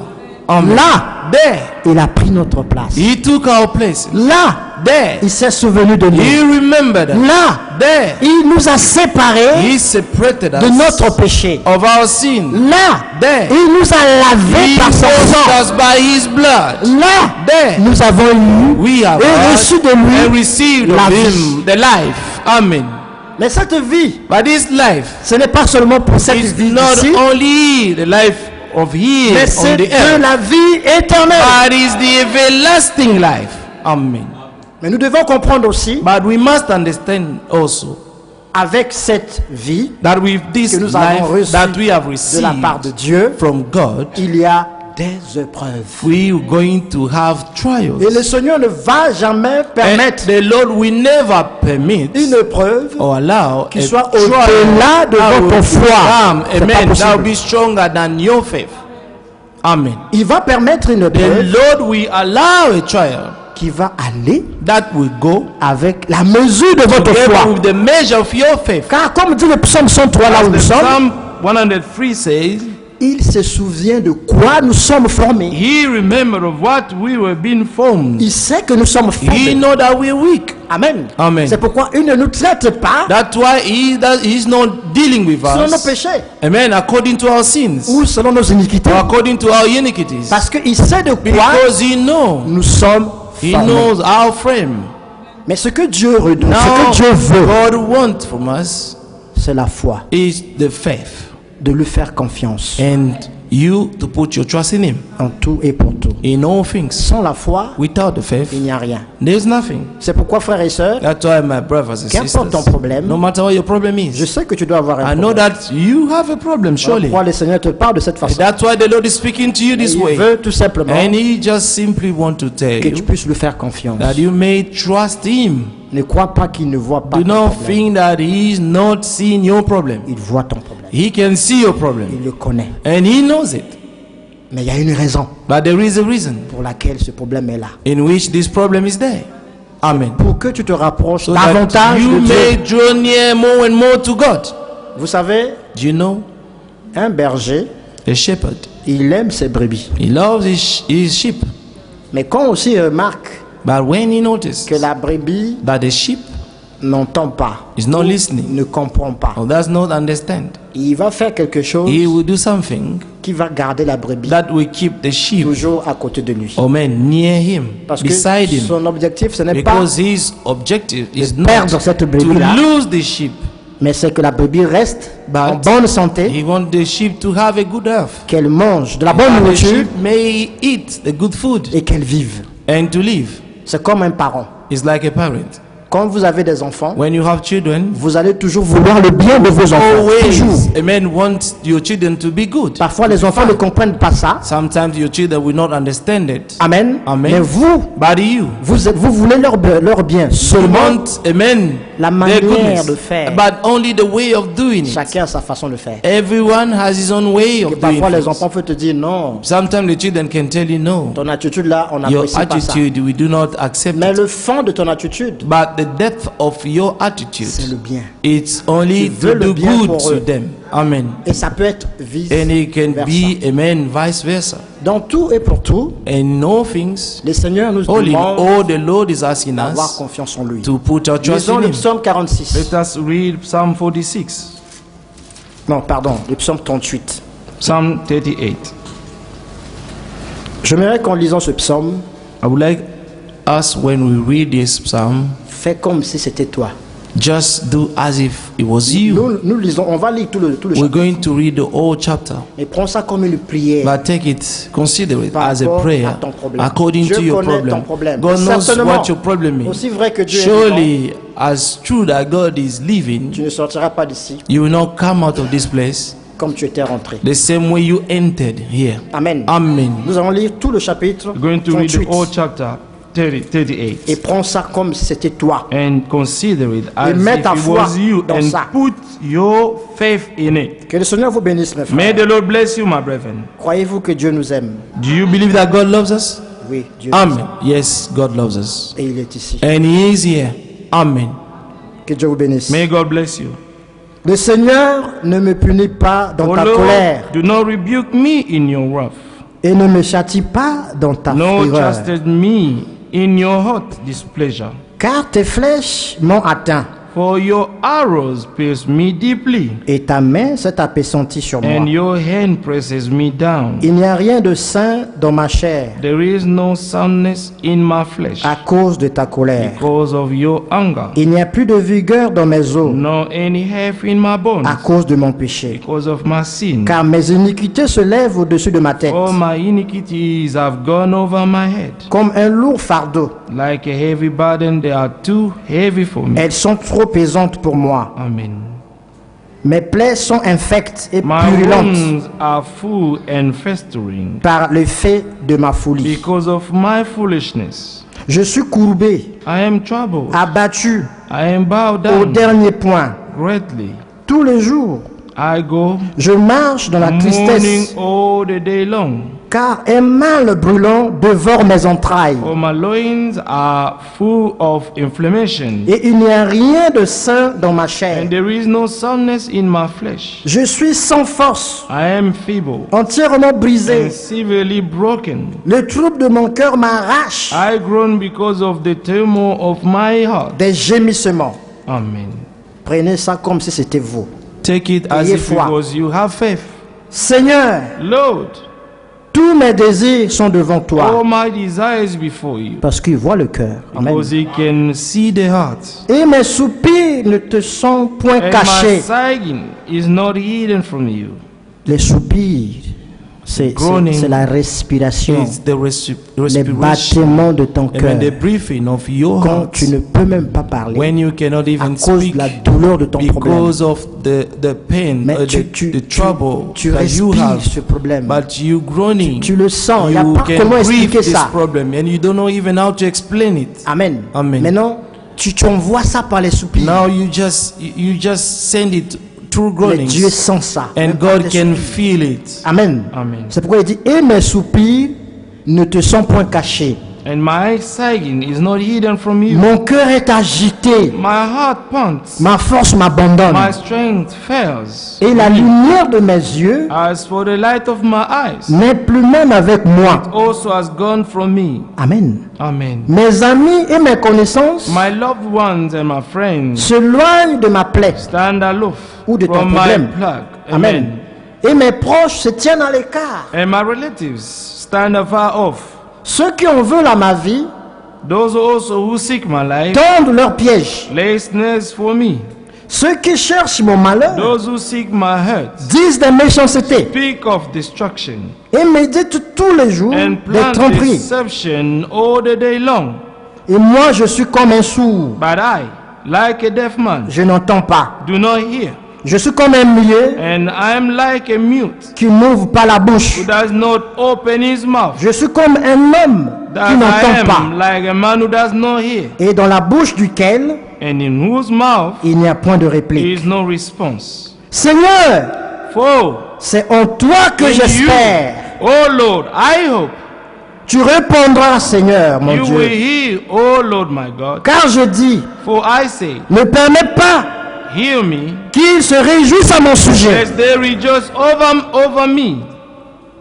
Amen. Là, There, il a pris notre place. He took our place. Là, There, il s'est souvenu de He nous. remembered us. Là, There, il nous a séparés He separated de us notre péché. of our sin. Là, There, il nous a lavés He par son washed sang. us by His blood. Là, There, nous avons eu we have et heard reçu de and lui received la of vie. Him the life. Amen. Mais cette vie, But this life ce n'est pas seulement pour cette is vie not d'ici, only the life of here mais on c'est the de earth, la vie éternelle. but is the everlasting life. Amen. Mais nous devons comprendre aussi, But we must understand also avec cette vie that with this que nous avons life reçue that we have de la part de received Dieu, from God, il y a des épreuves. we are going to have trials. Et le Seigneur ne va jamais And permettre the Lord will never permit une épreuve or allow qui a soit trial au-delà de that votre will foi. come, C'est pas amen, that will possible. be stronger than your faith. Amen. Il va permettre une The épreuve Lord will allow a trial qui va aller that will go avec la mesure de votre together foi. with the measure of your faith. Car comme dit le psaume 103 là As où nous the sommes, Psalm 103 says, il se souvient de quoi nous sommes formés. He remembered of what we were being formed. Il sait que nous sommes He formés. know that we're weak. Amen. Amen. C'est pourquoi il ne nous traite pas That's why He's not dealing with selon nos us. péchés Amen. According to our sins. ou selon nos iniquités. Or according to our iniquities. Parce qu'il sait de quoi Because He knows. nous sommes He formés. knows our frame. Mais ce que Dieu redonne, Now, ce que Dieu veut, God wants from us c'est la foi, is the faith. de lui faire confiance And you to put your trust in Him. en tout et pour tout. In all things. Sans la foi, Without the faith, il n'y a rien. there's nothing. C'est pourquoi, frères et sœurs, That's why, my brothers and qu'importe ton sisters, problème, no matter what your problem je is, sais que tu dois avoir un I know problème. that you have a problem, surely. Pourquoi le Seigneur te parle de cette façon? That's why the Lord is speaking to you this Il way. veut tout simplement And He just simply want to tell que tu you puisses lui faire confiance. that you may trust Him. Ne crois pas qu'il ne voit pas Do ton not problème. think that He is not seeing your problem. Il voit ton problème. He can see your Il problem. le connaît. And He knows it. Mais il y a une raison But there is a reason pour laquelle ce problème est là. in which this problem is there. Amen. Pour que tu te rapproches So that davantage you de Dieu. may draw near more and more to God. Vous savez, Do you know? un berger, A shepherd, il aime ses brebis. he loves his sheep. Mais quand aussi il remarque But when he noticed que la brebis that the sheep n'entend pas, is not listening, ne comprend pas, or does not understand, il va faire quelque chose he will do something qui va garder la brebis that will keep the sheep, toujours à côté de lui. amen, near him, Parce que beside him. son objectif, ce n'est pas, Because his objective is not perdre cette to brebis-là, lose the sheep, mais c'est que la brebis reste en but bonne santé, he wants the sheep to have a good health. qu'elle mange de la bonne That the nourriture sheep may eat the good food et qu'elle vive. and to live. C'est comme un parent. It's like a parent. Quand vous avez des enfants, When you have children, vous allez toujours vouloir le bien de vos enfants. Toujours. always a man wants your children to be good. Parfois, les enfants ne comprennent pas ça. Sometimes your children will not understand it. Amen. Amen. Mais vous, But you vous voulez leur bien. Seulement, want a man la their manière goodness, de faire. but only the way of doing it. Chacun a sa façon de faire. Everyone has his own way Et of doing parfois, les things. enfants peuvent te dire non, Sometimes the children can tell you no. ton attitude là, on Your n'apprécie pas ça. attitude, we do not accept Mais it. le fond de ton attitude, But the depth of your c'est attitude, le bien. it's only Tu veux to le do bien good pour to eux. them. Amen. Et ça peut être vice And it can versa. be amen, vice versa. Dans tout et pour tout, And all things, le Seigneur nous all in demande all, the Lord is asking d'avoir us confiance en lui. to put our trust Lisons in le Him. psaume 46. Let us read Psalm 46. Non, pardon, le psaume 38. Psalm 38. J'aimerais qu'en lisant ce psaume, I would like us, when we read this psalm, fais comme si c'était toi. just do as if it was you. Nous lisons, on va lire tout le We're chapitre. going to read the whole chapter, Et prends ça comme une prière. but take it, consider it Par as a rapport prayer à ton problème. according Dieu to your connaît ton problem. problème. God knows Certainement, what your problem is. aussi vrai que Dieu est vivant, Surely, as true that God is living, tu ne sortiras pas d'ici you will not come out of this place comme tu étais rentré. the same way you entered here. Amen. Amen. Nous allons lire tout le chapitre We're going to read the 38. whole chapter 38 Et prends ça comme si c'était toi. and consider it as mets if ta it foi was you dans and ça. put your faith in it. Que le Seigneur vous bénisse, mes May frères. the Lord bless you, my brethren. Croyez-vous que Dieu nous aime? Do you believe that God loves us? Oui, Dieu nous Amen. aime. Yes, God loves us. Et il est ici. And He is here. Amen. Que Dieu vous bénisse. May God bless you. Le Seigneur ne me punit pas dans Oh ta Lord, colère do not rebuke me in your wrath, et ne me châtie pas dans ta nor fureur. chastise me in your hot displeasure. Car tes flèches m'ont atteint For your arrows pierce me deeply, et ta main s'est appesantie sur moi. and your hand presses me down. Il n'y a rien de sain dans ma chair There is no soundness in my flesh à cause de ta colère. because of your anger, Il n'y a plus de vigueur dans mes os nor any health in my bones à cause de mon péché. because of my sin. Car mes iniquités se lèvent au-dessus de ma tête All my iniquities have gone over my head. comme un lourd fardeau. Like a heavy burden, they are too heavy for me. Elles sont trop pesantes pour moi. Amen. Mes plaies sont infectes et My purulentes wounds are full and festering par le fait de ma folie. because of my foolishness. Je suis courbé, I am troubled. abattu I am bowed au down dernier point. greatly. Tous les jours, I go je marche dans la mourning tristesse, all the day long. car un mal brûlant dévore mes entrailles. For my loins are full of inflammation, Et il n'y a rien de sain dans ma chair. and there is no soundness in my flesh. Je suis sans force, I am feeble entièrement brisé. and severely broken. Le trouble de mon cœur m'arrache I groan because of the turmoil of my heart. des gémissements. Amen. Prenez ça comme si c'était vous. Take it as Ayez if it foi. was you. Have faith. Seigneur, Lord, tous mes désirs sont devant all toi. my desires before you, Parce qu'il voit le cœur. Amen. because he can see the heart. Et mes soupirs ne te sont point And my cachés. sighing is not hidden from you. Les soupirs, c'est Groaning la respiration, It's the les respiration battements de ton cœur. and the breathing of your Quand heart tu ne peux même pas parler when you cannot à even cause speak de la douleur de ton problème. because of the pain, Mais the trouble tu that you respires have. ce problème. But you groaning, Tu le sens. Il n'y a you pas can comment breathe expliquer this ça. problem and you don't know even how to explain it. Amen. Amen. Maintenant, tu envoies ça par les soupirs. Now you just send it through Mais Dieu groanings sent ça. and même par God tes can soupirs. feel it. Amen. Amen. C'est pourquoi il dit, et mes soupirs ne te sont point cachés. And my sighing is not hidden from you. Mon cœur est agité. My heart pants. Ma force m'abandonne. My strength fails. Et la lumière de mes yeux As for the light of my eyes, n'est plus même avec moi. also has gone from me. Amen. Amen. Mes amis et mes connaissances My loved ones and my friends s'éloignent de ma plaie stand aloof ou de ton from my problème. plague. Amen. Et mes proches se tiennent à l'écart. And my relatives stand afar off. Ceux qui en veulent à ma vie Those also who seek my life tendent leurs pièges. lay snares for me. Ceux qui cherchent mon malheur Those who seek my hurt disent des méchancetés speak of destruction et méditent tous les jours and des plan tromperies. deception all the day long. Et moi, je suis comme un sourd. But I, like a deaf man, Je n'entends pas. do not hear. Je suis comme un muet And I am like a mute qui n'ouvre pas la bouche. who does not open his mouth. Je suis comme un homme qui That I n'entend pas. am like a man who does not hear. Et dans la bouche duquel And in whose mouth il n'y a point de réplique. is no response. Seigneur, For c'est en toi que in you, j'espère. O Lord, I hope Tu répondras, Seigneur, mon you will Dieu. hear, O Lord my God. Car je dis, For I say, ne permets pas hear me, qu'ils se réjouissent à mon sujet. lest they rejoice over me.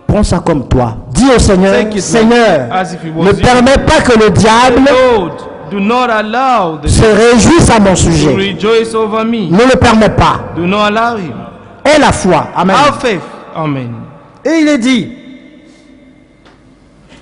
Prends ça comme toi. Dis au Seigneur, Take it, Seigneur, as if it was ne you. permets pas que le diable Lord, do not allow the se réjouisse à mon to sujet. rejoice over me. Ne le permets pas. Do not allow him. Aie la foi. Amen. Have faith. Amen. Et il est dit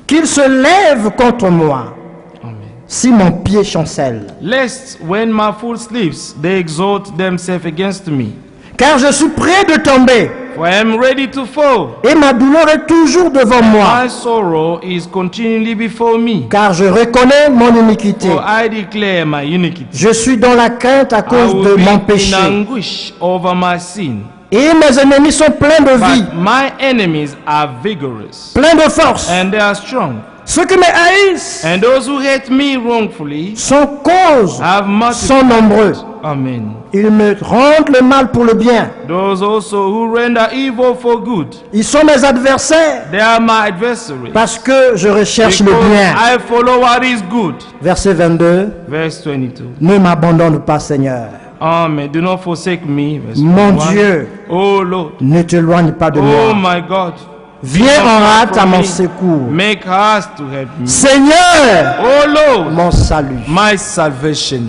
qu'il se lève contre moi Amen. si mon pied chancelle. Lest when my foot sleeps, they exalt themselves against me. Car je suis près de tomber For I am ready to fall. et ma douleur est toujours devant moi. My sorrow is continually before me. Car je reconnais mon iniquité. For I declare my iniquity. Je suis dans la crainte à I cause will de be mon in péché. anguish over my sin. Et mes ennemis sont pleins de vie, But my enemies are vigorous, pleins de force. and they are strong. Ceux qui me haïssent And those who hate me wrongfully sont causes, have sont multiplied. nombreux. Amen. Ils me rendent le mal pour le bien. Those also who render evil for good, Ils sont mes adversaires they are my adversaries. parce que je recherche le Because bien. I follow what is good. Verset 22. Verse 22. Ne m'abandonne pas, Seigneur. Amen. Do not forsake me. Verse Mon 21. Dieu, Oh Lord. ne t'éloigne pas de Oh moi. my God. Viens en hâte à From mon me. secours. Make haste to help me. Seigneur, Oh Lord, mon salut. my salvation.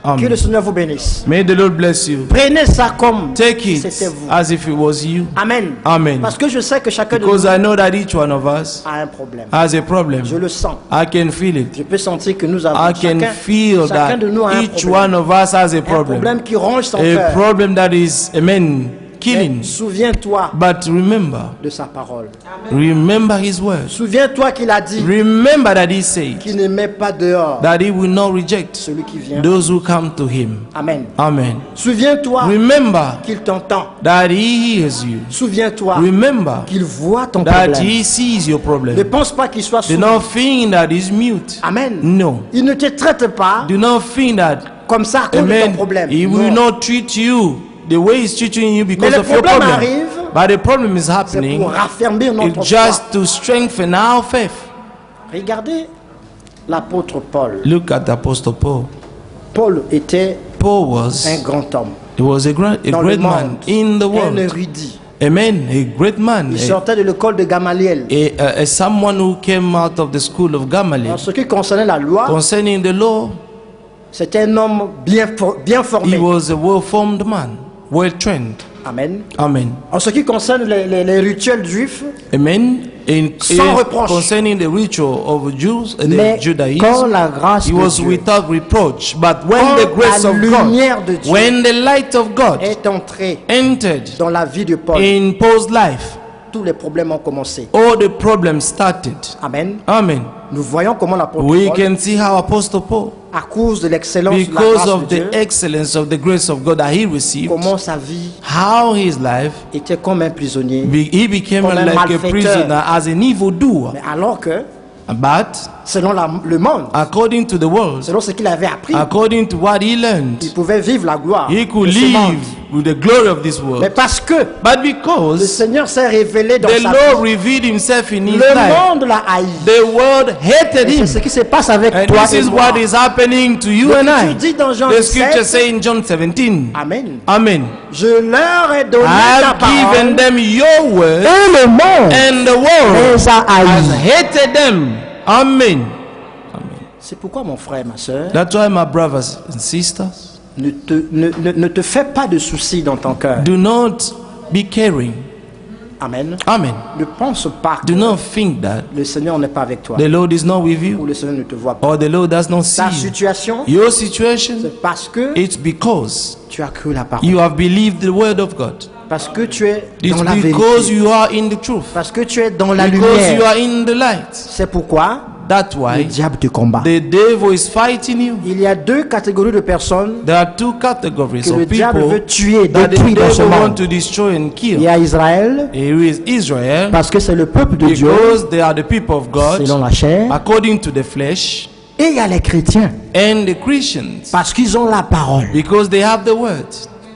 Que Amen. le Seigneur vous bénisse. May the Lord bless you. Prenez ça comme Take c'était it vous. as if it was you. Amen. Amen. Parce que je sais que chacun de nous Because I know that each one of us a un problème. has a problem. Je le sens. I can feel it. Je peux sentir que nous avons I can feel chacun that de nous a un each problème. one of us has a Un problem. problème qui ronge son A cœur. problem that is, amen, killing. Mais souviens-toi But remember, de sa parole. remember his word. Souviens-toi qu'il a dit Remember that he said qu'il ne met pas dehors that he will not reject celui qui vient. those who come to him. Amen. Amen. Souviens-toi Remember qu'il t'entend. that he hears you. Souviens-toi Remember qu'il voit ton that problème. he sees your Ne problem. pense pas qu'il soit Do sourd. not think that he's mute. Amen. No. Il ne te traite pas Do not think that, comme ça à cause de ton amen, problème. he will Non. not treat you the way he's treating you because le of your problème problem. arrive, But the problem is C'est happening. pour raffermir notre It's foi. just to strengthen our faith. Regardez l'apôtre Paul. Look at Apostle Paul. Paul était Paul un was, grand homme he was a dans le great man monde, in the un world. érudit. Amen. A great man. Il sortait de l'école de Gamaliel. A someone who came out of the school of En Gamaliel. ce qui concernait la loi, Concerning the law, c'était un homme bien he formé. was a well-formed man, well-trained. Amen. Amen. En ce qui concerne les rituels juifs, Amen. Sans reproche. Concerning the ritual of Jews, mais the Judaism, quand la grâce he de was Dieu without reproach. But when Quand the grace la of lumière de God, Dieu when the light of God est entrée entered dans la vie de Paul, in Paul's life, tous les problèmes ont commencé. all the problems started. Amen. Amen. Nous voyons comment l'apôtre We Paul, can see how Apostle Paul, à cause de l'excellence de la because grâce de of Dieu, the excellence of the grace of God that he received, comment sa vie how his life, était comme un prisonnier. he became Comme un like a malfaiteur. prisoner as an evildoer. Mais alors que, But selon le monde, according to the world, selon ce qu'il avait appris, according to what he learned, il pouvait vivre la gloire he could de ce monde. live with the glory of this Mais world. parce que But le because Seigneur s'est révélé dans the sa Lord vie, revealed himself in his le life, monde l'a haï. the world hated Et c'est him. ce qui se passe avec And toi this et is moi. what is happening to you and L'Écriture I. dit dans Jean The scripture 17, say in John 17, Amen. Amen. Je leur ai donné I ta have given parole them your word, et le monde and the world les a has haïs. hated them. Amen. C'est pourquoi mon frère, ma soeur, That's why, my brothers and sisters, ne te fais pas de soucis dans ton cœur. do not be caring. Amen. Amen. Ne pense pas que Do not think that le Seigneur n'est pas avec toi the Lord is not with ou you le Seigneur ne te voit pas. or the Lord does not see Ta you. situation, Your situation, c'est parce que it's because tu as cru la parole. you have believed the word of God. Parce que tu es It's dans la because vérité. you are in the truth. Parce que tu es dans la Because you lumière. are in the light. C'est pourquoi That's le why diable te combat. the devil is fighting you. Il y a deux catégories de personnes There are two categories que le of diable people veut tuer, that the détruire dans ce devil want monde. to destroy and Il kill. y a Israël, Here is Israel, parce que c'est le peuple de Dieu, because they are the people of God selon la chair. according to the flesh, Et il y a les chrétiens, and the Christians parce qu'ils ont la parole. because they have the word.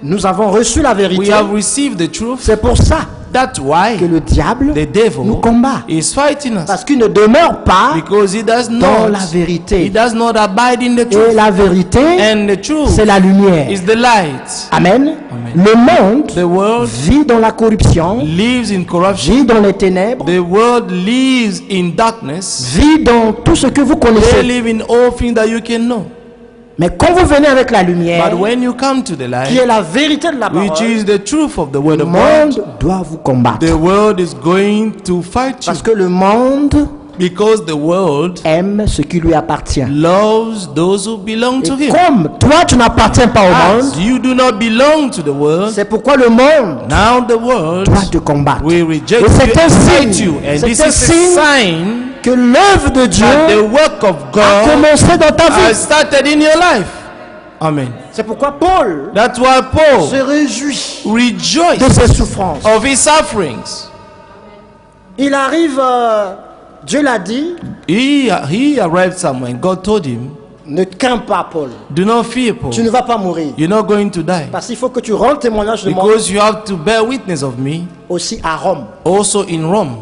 Nous avons reçu la We vérité. have received the truth. C'est pour ça That's why que le diable the devil nous combat. is fighting us, Parce qu'il ne demeure pas because he does dans not la vérité. he does not abide in the Et truth, la vérité, and the truth c'est la lumière. is the light. Amen. Amen. Le monde The world vit dans la corruption, lives in corruption. vit dans les ténèbres, The world lives in darkness. vit dans tout ce que vous They connaissez. live in all things that you can know. Mais quand vous venez avec la lumière, But when you come to the qui est light, la vérité de la which parole, is the truth of the word le of monde God, doit vous combattre. the world is going to fight you, Parce que le monde because the world aime ce qui lui appartient. loves those who belong to Et him. comme toi, tu n'appartiens pas au monde, As you do not belong to the world, c'est pourquoi le monde now the world doit te combattre. will reject Et c'est un you, signe, hate you, and this c'est un is a signe sign que l'œuvre de Dieu that the work of a God commencé dans ta has vie. started in your life. Amen. C'est pourquoi Paul That's why se Paul réjouit de rejoiced ses souffrances. of his sufferings. Il arrive, Dieu l'a dit, He arrived somewhere and God told him, ne crains pas Paul, do not fear, Paul. tu ne vas pas mourir. You're not going to die. Parce qu'il faut que tu rendes témoignage de moi Because you have to bear witness of me aussi à Rome. also in Rome.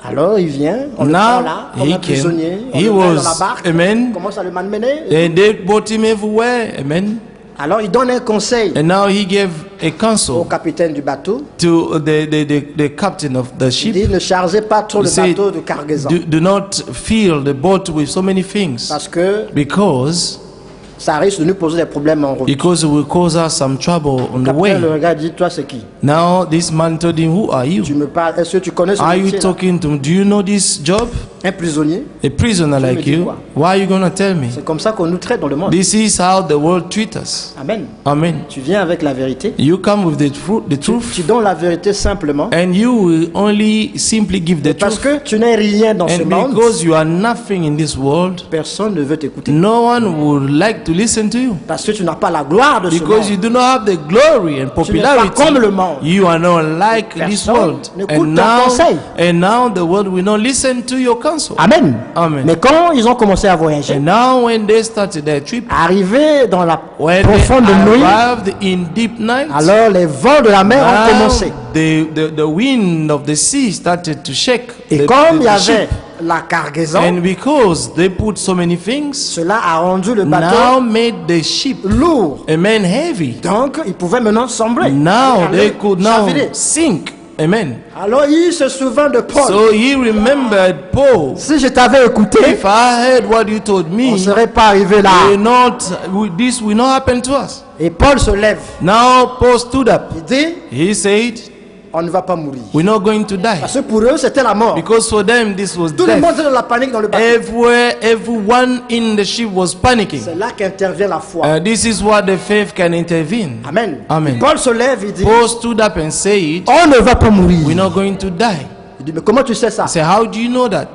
Alors il vient, on le Now, prend là, comme he un prisonnier, on came. He le met dans la was, barque, amen. on commence à le malmener. And they brought him everywhere. Amen. Alors il donne un conseil And now he gave a au counsel capitaine du bateau. to the captain of the Il ship. dit ne chargez pas trop He le said, bateau de cargaison. do not fill the boat with so many things, Parce que because ça risque de nous poser des problèmes en route. it will cause us some trouble on Le the capitaine le way. regarde, dit toi c'est qui? Now this man told him, who are Tu you? me parles, est-ce que tu connais ce Are you métier là? talking to me? Do you know this job? Un prisonnier. A prisoner like dis you? quoi? Why are you going to tell me? C'est comme ça qu'on nous traite dans le monde. This is how the world treats us. Amen. Amen. Tu viens avec la vérité. You come with the Tu truth, donnes la vérité simplement. and you will only simply give the Parce truth. que tu n'es rien dans ce And monde, because you are nothing in this world, personne ne veut t'écouter. no one would like to listen to you. Parce que tu n'as pas la gloire de ce Because you monde. do not have the glory and Tu n'es pas comme le popularity. monde. You are not like this Personne world. n'écoute ton conseil. And now the world will not listen to your counsel. Amen. Amen. Mais quand ils ont commencé à voyager, And now when they started their trip, arrivés dans la when they profonde nuit, arrived in deep night, alors les vents de la mer ont now commencé. the wind of the sea started to shake Et the, comme il y the avait ship. la cargaison, And because they put so many things, cela a rendu le now bateau made the ship, lourd. amen, heavy. Donc, ils pouvaient maintenant sombrer. Now Aller they could now chavirer. sink, amen. Alors, il se souvint de Paul. So he remembered Paul. Si je t'avais écouté, If I heard what you told on me, ne serait pas arrivé là. this will not happen to us. Et Paul se lève. Now Paul stood up. Il dit, He said, on ne va pas mourir. we're not going to die. Parce que pour eux, c'était la mort. Because for them this was Tout le monde death. était dans la panique dans le bateau. Everyone in the ship was panicking. C'est là qu'intervient la foi. This is what the faith can intervene. Amen. Amen. Et Paul se lève, il dit, Paul stood up and said, on ne va pas mourir. we're not going to die. Il dit, mais comment tu sais ça? I said, how do you know that?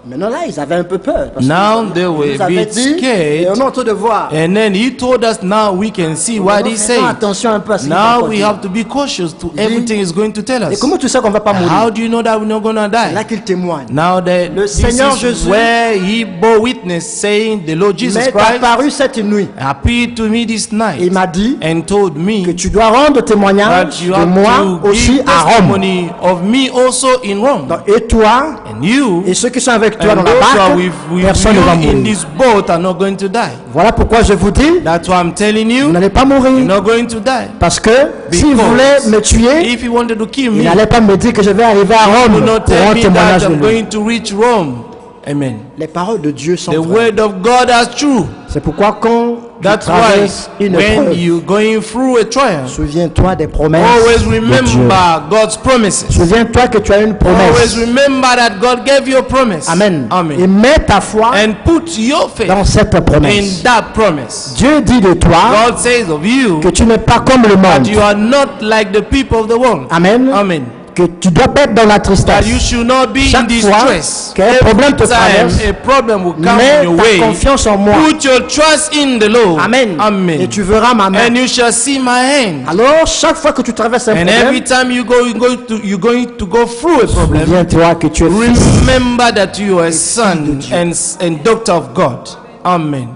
Maintenant là, ils avaient un peu peur. Parce Now they were ils a avaient bit dit, et on scared. est en train de voir. And then he told us now we can see what he Faisons said. attention un peu à ce qu'il Now va we dire. have to be cautious to everything he's going to tell Et us. comment tu sais qu'on ne va pas mourir? How do you know that we're not going to C'est là die? qu'il témoigne. Now that Le this Seigneur is Jésus where he bore witness saying the Lord Jesus m'est Christ apparu cette nuit. appeared to me this Il night m'a dit and told que me tu dois rendre témoignage that you de moi have to aussi give à Rome. testimony of me also in Rome. Donc, et toi, And you et ceux qui sont avec toi and dans la those who are barque, with personne ne va you in mourir. this boat are not going to die. Voilà pourquoi je vous dis, That's why I'm telling vous you, n'allez pas you're mourir. not going to die. Parce que s'il voulait me tuer, If he wanted to kill il me, n'allait pas me dire que je vais arriver à he Rome would pour not tell rendre me témoignage that de I'm lui. going to reach Rome. Amen. Les paroles de Dieu sont The vraies. word of God is true. C'est pourquoi quand tu That's why traverses une when épreuve, you're going through a trial, souviens-toi des promesses always de Dieu. remember God's promises. Souviens-toi que tu as une Always promesse. remember that God gave you a promise. Amen. Et Amen. mets ta foi And put your faith dans cette in promesse. that promise. Dieu dit de toi God says of you que tu n'es pas comme le monde. that you are not like the people of the world. Amen. Amen. Que tu dois pas être dans la That tristesse. you should not be in Chaque fois distress. qu'un problème te Every traverse, time a problem will come mets your ta way, confiance en moi. put your trust in the Lord. Amen. Amen. Et tu verras ma main. And you shall see my hand. Alors, chaque fois que tu traverses un And problème, every time you're going to go through a problem, souviens-toi que tu es fils. remember that you are a son and daughter of God. Amen.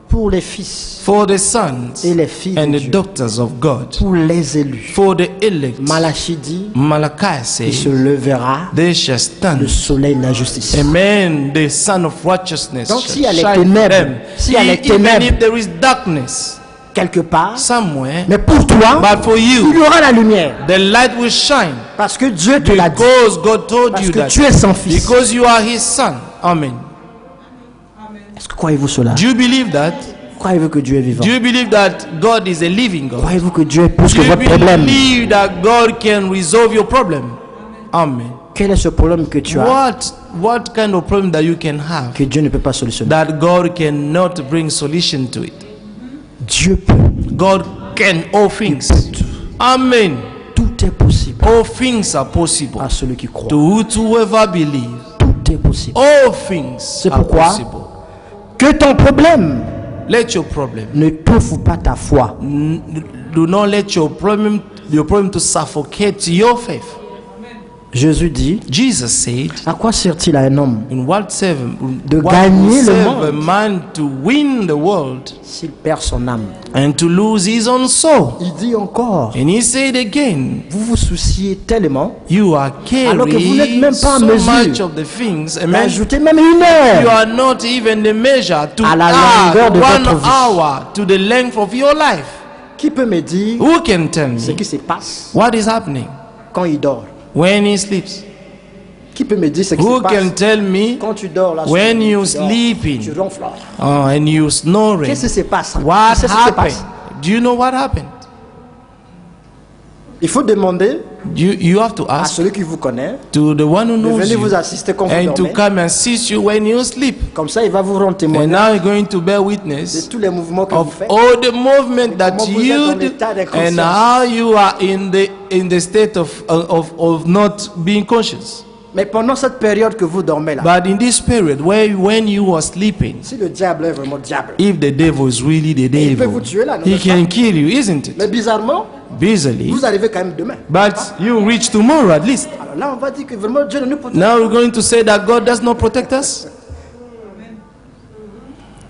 Pour les fils For the sons et les filles and de the Dieu. daughters of God. Pour les élus. For the elect. Malachie dit, Malachi il se says, levera they shall le stand. soleil de la justice. Amen. The son of righteousness Donc, shall s'il y a les shine ténèbres, them. s'il y a les Even ténèbres, if there is darkness quelque part, somewhere, mais pour toi, but for il y you, aura la lumière. the light will shine. Parce que Dieu te l'a dit. Because God told Parce you que that. tu es son fils. Because you are his son. Amen. Est-ce que croyez-vous cela? Do you believe that? Croyez-vous que Dieu est vivant? Do you believe that God is a living God? Croyez-vous que Dieu est plus Do que you votre problème? believe that God can resolve your problem? Amen. Quel est ce problème que tu as What kind of problem that you can have que Dieu ne peut pas solutionner? that God cannot bring solution to it? Dieu peut. God can all things. Amen. Tout est possible All things are possible à celui qui croit. to whoever believes. Tout est possible. All things are pourquoi possible. Que ton problème Let your problem ne t'offre pas ta foi. do not let your problem to suffocate your faith. Jésus dit, Jesus said, à quoi sert-il à un homme in what De what gagner will le save a monde. man to win the world s'il perd son âme? and to lose his own soul? Il dit encore, And he said again, vous vous souciez tellement you are Alors que vous n'êtes carrying même pas en so mesure much of the things, amen. d'ajouter même une You heure are not even the measure to À la longueur add de 1 votre vie. hour to the length of your life. qui peut me dire Who can tell ce me qui se passe what is happening quand il dort? when he sleeps? Qui peut me dire ce qui Who se passe can tell me quand tu dors là? when tu you dors, sleeping? tu ronfles. And you snoring? Qu'est-ce qui se passe? What Qu'est-ce qui se happened? passe? Do you know what happened? Il faut demander You have to à ask celui qui vous connaît to the one who de knows venir you vous assister quand vous and to dormez. come and assist you when you sleep. Comme ça, il va vous rendre And témoignage now you're going to bear de witness tous les mouvements que vous of faites. all the movement that comment vous êtes you dans do l'état d'inconscience. and how you are in the state of not being conscious. Mais pendant cette période que vous dormez là, But in this period when you are sleeping, si le diable est vraiment diable, if the devil is really the il peut devil, vous tuer là, non, he n'est-ce can pas? kill you, isn't it? Mais bizarrement, Easily. vous arrivez quand même demain. But you reach tomorrow at least. Alors là, on va dire que vraiment Dieu ne nous protège. Now we're going to say that God does not protect us.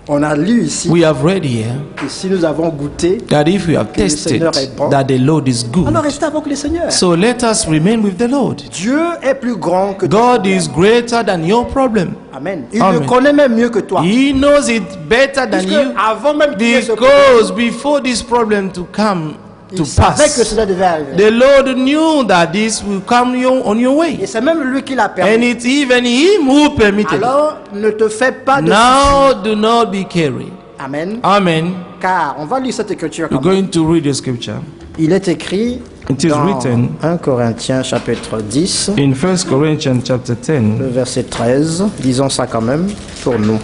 On a lu ici We have read here que si nous avons goûté, that if we have Que le tested Seigneur est bon. that the Lord is alors good, restez avec le Seigneur. so let us remain with the Lord. Dieu est plus grand que God is greater than your problem. Amen. Il Amen. le connaît même mieux que toi. He knows it better than Puisque you avant même qu'il y ait ce problème, because before this problem to come to il savait que pass, cela devait arriver. the Lord knew that this will come on your way. Et c'est même lui qui l'a And permis. it's even Him who permitted it. Alors, ne te fais pas de Now soucis. do not be carried. Amen. Amen. Car, on va lire cette écriture We're quand même. going to read the scripture. Il est écrit It is dans written 1 Corinthiens chapitre 10, in 1 Corinthians chapter 10. le verset 13. Disons ça quand même pour nous.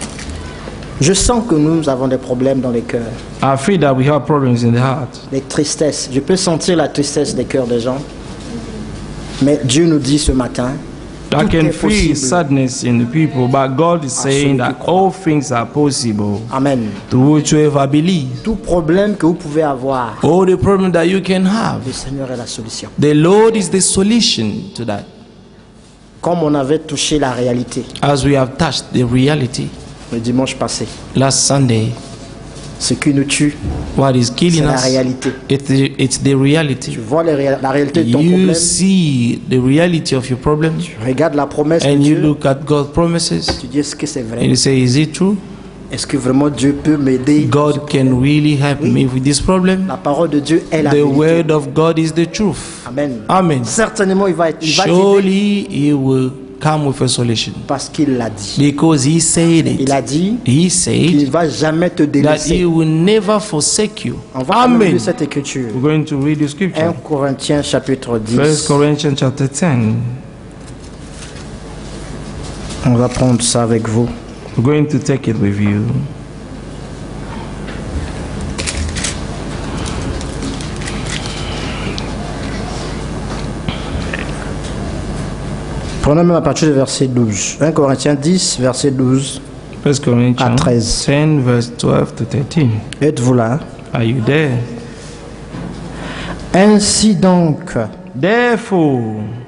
Je sens que nous avons des problèmes dans les cœurs, I feel that we have problems in the heart. des tristesses. Je peux sentir la tristesse des cœurs des gens. Mais Dieu nous dit ce matin I Tout can est feel possible. sadness in the people, but God is saying that all things are possible Amen. to whoever believes. Tout problème que vous pouvez avoir, All the problem that you can le have, Seigneur est la solution. the Lord is the solution to that. Comme on avait touché la réalité As we have touched the reality le dimanche passé, last Sunday, ce qui nous tue, what is c'est killing la us, réalité. it's the reality. Tu vois la réalité de ton You problème, see the reality of your problem, tu regardes la promesse de and you Dieu, look at God's promises, tu dis est-ce que c'est and vrai? you say, is it true? Est-ce que vraiment Dieu peut m'aider? God can really help me with this problem? La parole de Dieu est la The vérité. word of God is the truth. Amen. Amen. Certainement, il va t'aider Surely He will come with a solution, parce qu'il l'a dit. because He said Il a it. dit He qu'il said ne va jamais te that délaisser. He will never forsake you. On va quand même Amen. lire cette écriture. We're going to read the 1 scripture. Corinthiens chapitre 10. 1 Corinthians chapter 10. On va prendre ça avec vous. We're going to take it with you. Prenons même à partir du verset 12. 1 Corinthiens 10, verset 12. 1 Corinthians À 13. 10 verse 12 to 13. Êtes-vous là? Are you there? Ainsi donc, Therefore,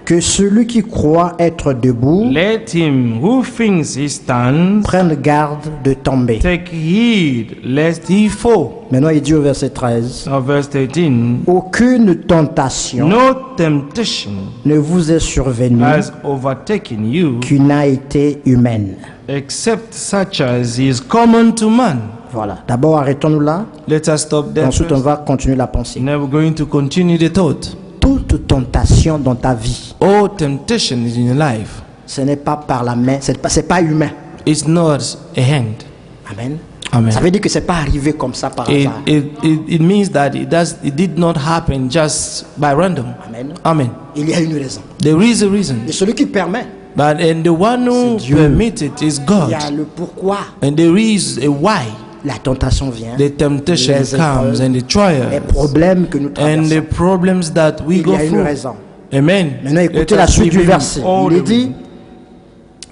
que celui qui croit être debout let him who thinks he stands prenne garde de tomber. take heed lest he fall. Maintenant, il dit au verset 13, Now verse 13. aucune tentation No temptation ne vous est survenue has overtaken you qui n'a été humaine. except such as is common to man. Voilà. D'abord, arrêtons-nous là. Let us stop there. Ensuite, on First. va continuer la pensée. Now we're going to continue the thought. Toute tentation dans ta vie, All temptation is in your life. ce n'est pas par la main, c'est pas humain. It's not a hand. Amen. Amen. Ça veut dire que c'est pas arrivé comme ça par It, hasard. it means that it did not happen just by random. Amen. Amen. Il y a une raison. There is a reason. Et celui qui permet, And the one who C'est Dieu. permits it is il God. y a le pourquoi. And there is a why. La tentation vient. The temptation Les comes épreuves, and the les trials problèmes que nous and the traversons. problems that we Il go y a une through. raison. Amen. Maintenant, Let écoutez us la suite give du him verset. all Il est the dit, glory.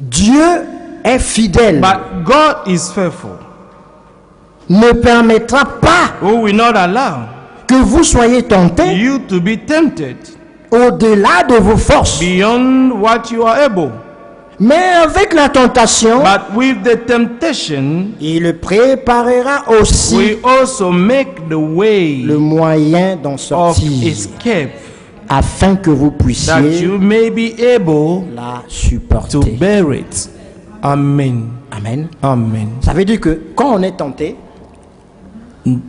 Dieu est fidèle, But God is faithful, ne permettra pas who will not allow que vous soyez tentés you to be tempted au-delà de vos forces. beyond what you are able. Mais avec la tentation, But with the temptation, il préparera aussi we also make the way le moyen d'en of sortir, escape, afin que vous that puissiez you may be able la to supporter. bear it. Amen. Amen. Amen. Ça veut dire que quand on est tenté,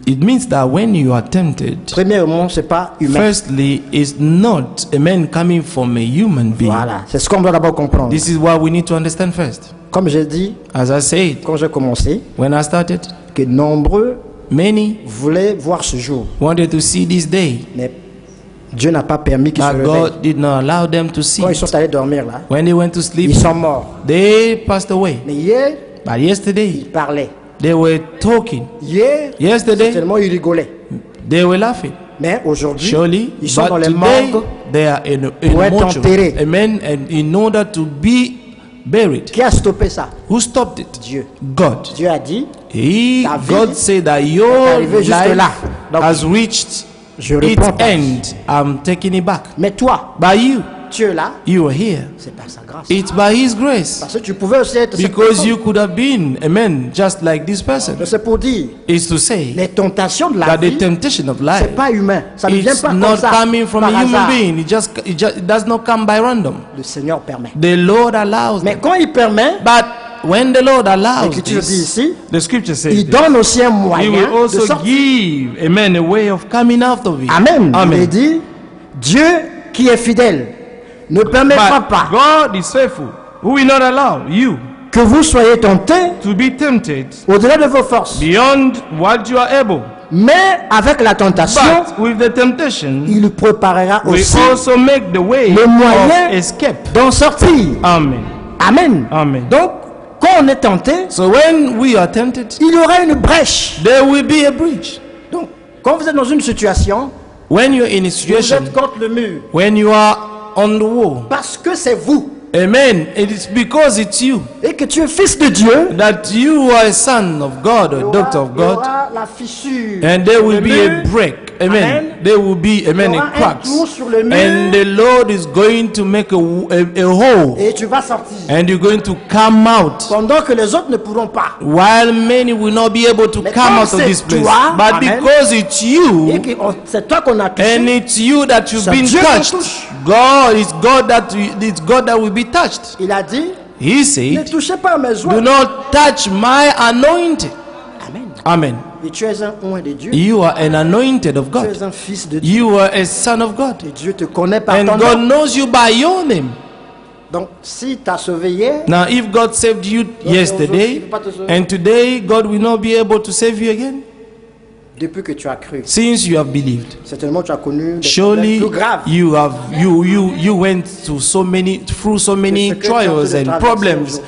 It means that when you are tempted, premièrement, c'est pas humain. firstly, it's not a man coming from a human being. Voilà, c'est ce qu'on doit d'abord comprendre. This is what we need to understand first. Comme j'ai dit, As I said, quand j'ai commencé, when I started, que nombreux many voulaient voir ce jour, wanted to see this day, mais Dieu n'a pas permis qu'ils se but réveillent. God did not allow them to see Quand ils it. sont allés dormir là, When they went to sleep, ils sont morts. they passed away. Mais hier, But yesterday, ils parlaient. they were talking. Hier, Yesterday, tellement ils rigolaient. they were laughing. Mais aujourd'hui, Surely, ils sont dans but les today, morgues. they are in Pour être mortuary. enterrés. Amen. And in order to be buried, Qui a stoppé ça? who stopped it? Dieu. God. Dieu a dit, He, Ta vie God said that your arrivé jusque life là. Donc, has reached je its réponds pas. end. I'm taking it back. Mais toi, By you, tu es là, you are here. c'est par sa grâce. It's by His grace. Parce que tu pouvais aussi être cette Because personne. you could have been, amen, just like this person. Mais c'est pour dire, Is to say les tentations de la that the vie, temptation of life, c'est pas humain. Ça ne vient it's pas comme not ça, coming from par a human hasard. being. It does not come by random. Le Seigneur permet. The Lord allows Mais them. quand il permet, But when the Lord allows l'Écriture dit this, ici, the scripture says il this, donne aussi un He moyen will de also sortir. give, amen, a way of coming out of it. Amen. Il Amen. est dit, Dieu qui est fidèle ne permettra But pas God is faithful, who will not allow you que vous soyez tentés to be tempted au-delà de vos forces. beyond what you are able. Mais avec la tentation, But with the temptation, il préparera we aussi also make the way le moyen of escape. d'en sortir. Amen. Amen. Amen. Donc, quand on est tenté, So when we are tempted, il y aura une brèche. there will be a breach. Donc, quand vous êtes dans une situation, When you're in a vous situation, êtes contre le mur, when you are on the wall, parce que c'est vous, Amen. It is because it's you et que tu es fils de Dieu, that you are a son of God or daughter of il y God, aura la fissure. and there will sur be le a mur. break. Amen. Amen. There will be, amen, Il y a aura un cracks. trou sur le mur. And the Lord is going to make a hole. Et tu vas sortir. And you're going to come out. Pendant que les autres ne pourront pas. While many will not be able to Mais come comme out of c'est this place. toi, But amen, because it's Et you, que c'est toi qu'on a touché. and it's you that you've C'est been Dieu qu'on touched. touche. It's God that will be touched. Il a dit, He ne said, touchez pas à mes do oies. not touch my anointed. Amen. Amen. Et tu es un oint de Dieu. You are an anointed of Tu God. es un fils de Dieu. You are a son of God. Et Dieu te connaît par And ton God nom. knows you by your name. Donc, si tu as sauvé hier, Now, if God saved you yesterday, and today God will not be able to save you again, depuis que tu as cru, since you have believed. certainement tu as connu des Surely problèmes plus graves. you went through so many trials and problems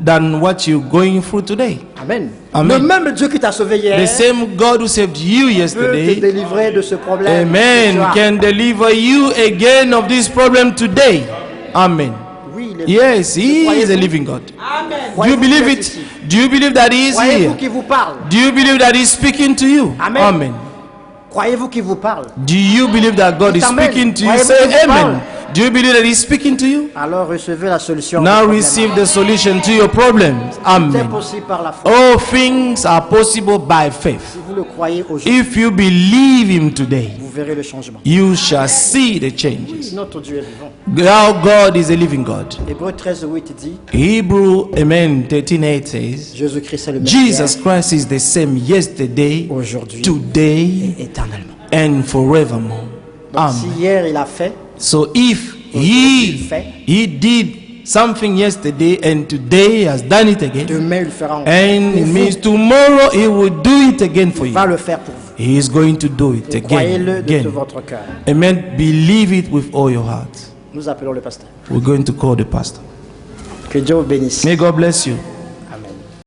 than what you're going through today. Amen. Amen. Le même Dieu qui t'a sauvé hier The same God who saved you peut te yesterday, délivrer de ce problème. amen, que tu as. can deliver you again of this problem today. Amen. Oui, il est Yes, He is a Croyez-vous? living God. Amen. Do you believe it? Do you believe that He is Croyez-vous here? qu'il vous parle? Do you believe that He's speaking to you? Amen. Amen. Croyez-vous qu'il vous parle? Do you believe that God is Amen. speaking to you? Croyez-vous Say qu'il vous amen. parle? Do you believe that He's speaking to you? Alors recevez la solution. Now au problème. receive the solution to your problems. C'est Amen. possible par la foi. All things are possible by faith. Si vous le croyez aujourd'hui, If you believe Him today, vous verrez le changement. you shall see the changes. Notre Dieu est vivant. Our God is a living God. Hébreux 13:8 dit, Hebrew, amen, 13:8 says, Jésus-Christ est le même Jesus Christ is the same yesterday, aujourd'hui today, et éternellement. and forevermore. Donc si Amen. hier il a fait, So if he did something yesterday and today he has done it again, demain il le fera encore. and it means tomorrow he will do it again for Il you. va le faire pour vous. He is going to do it Et again. croyez-le de tout Again. votre cœur. Amen. Believe it with all your heart. Nous appelons le pasteur. We're going to call the pastor. Que Dieu vous bénisse. May God bless you.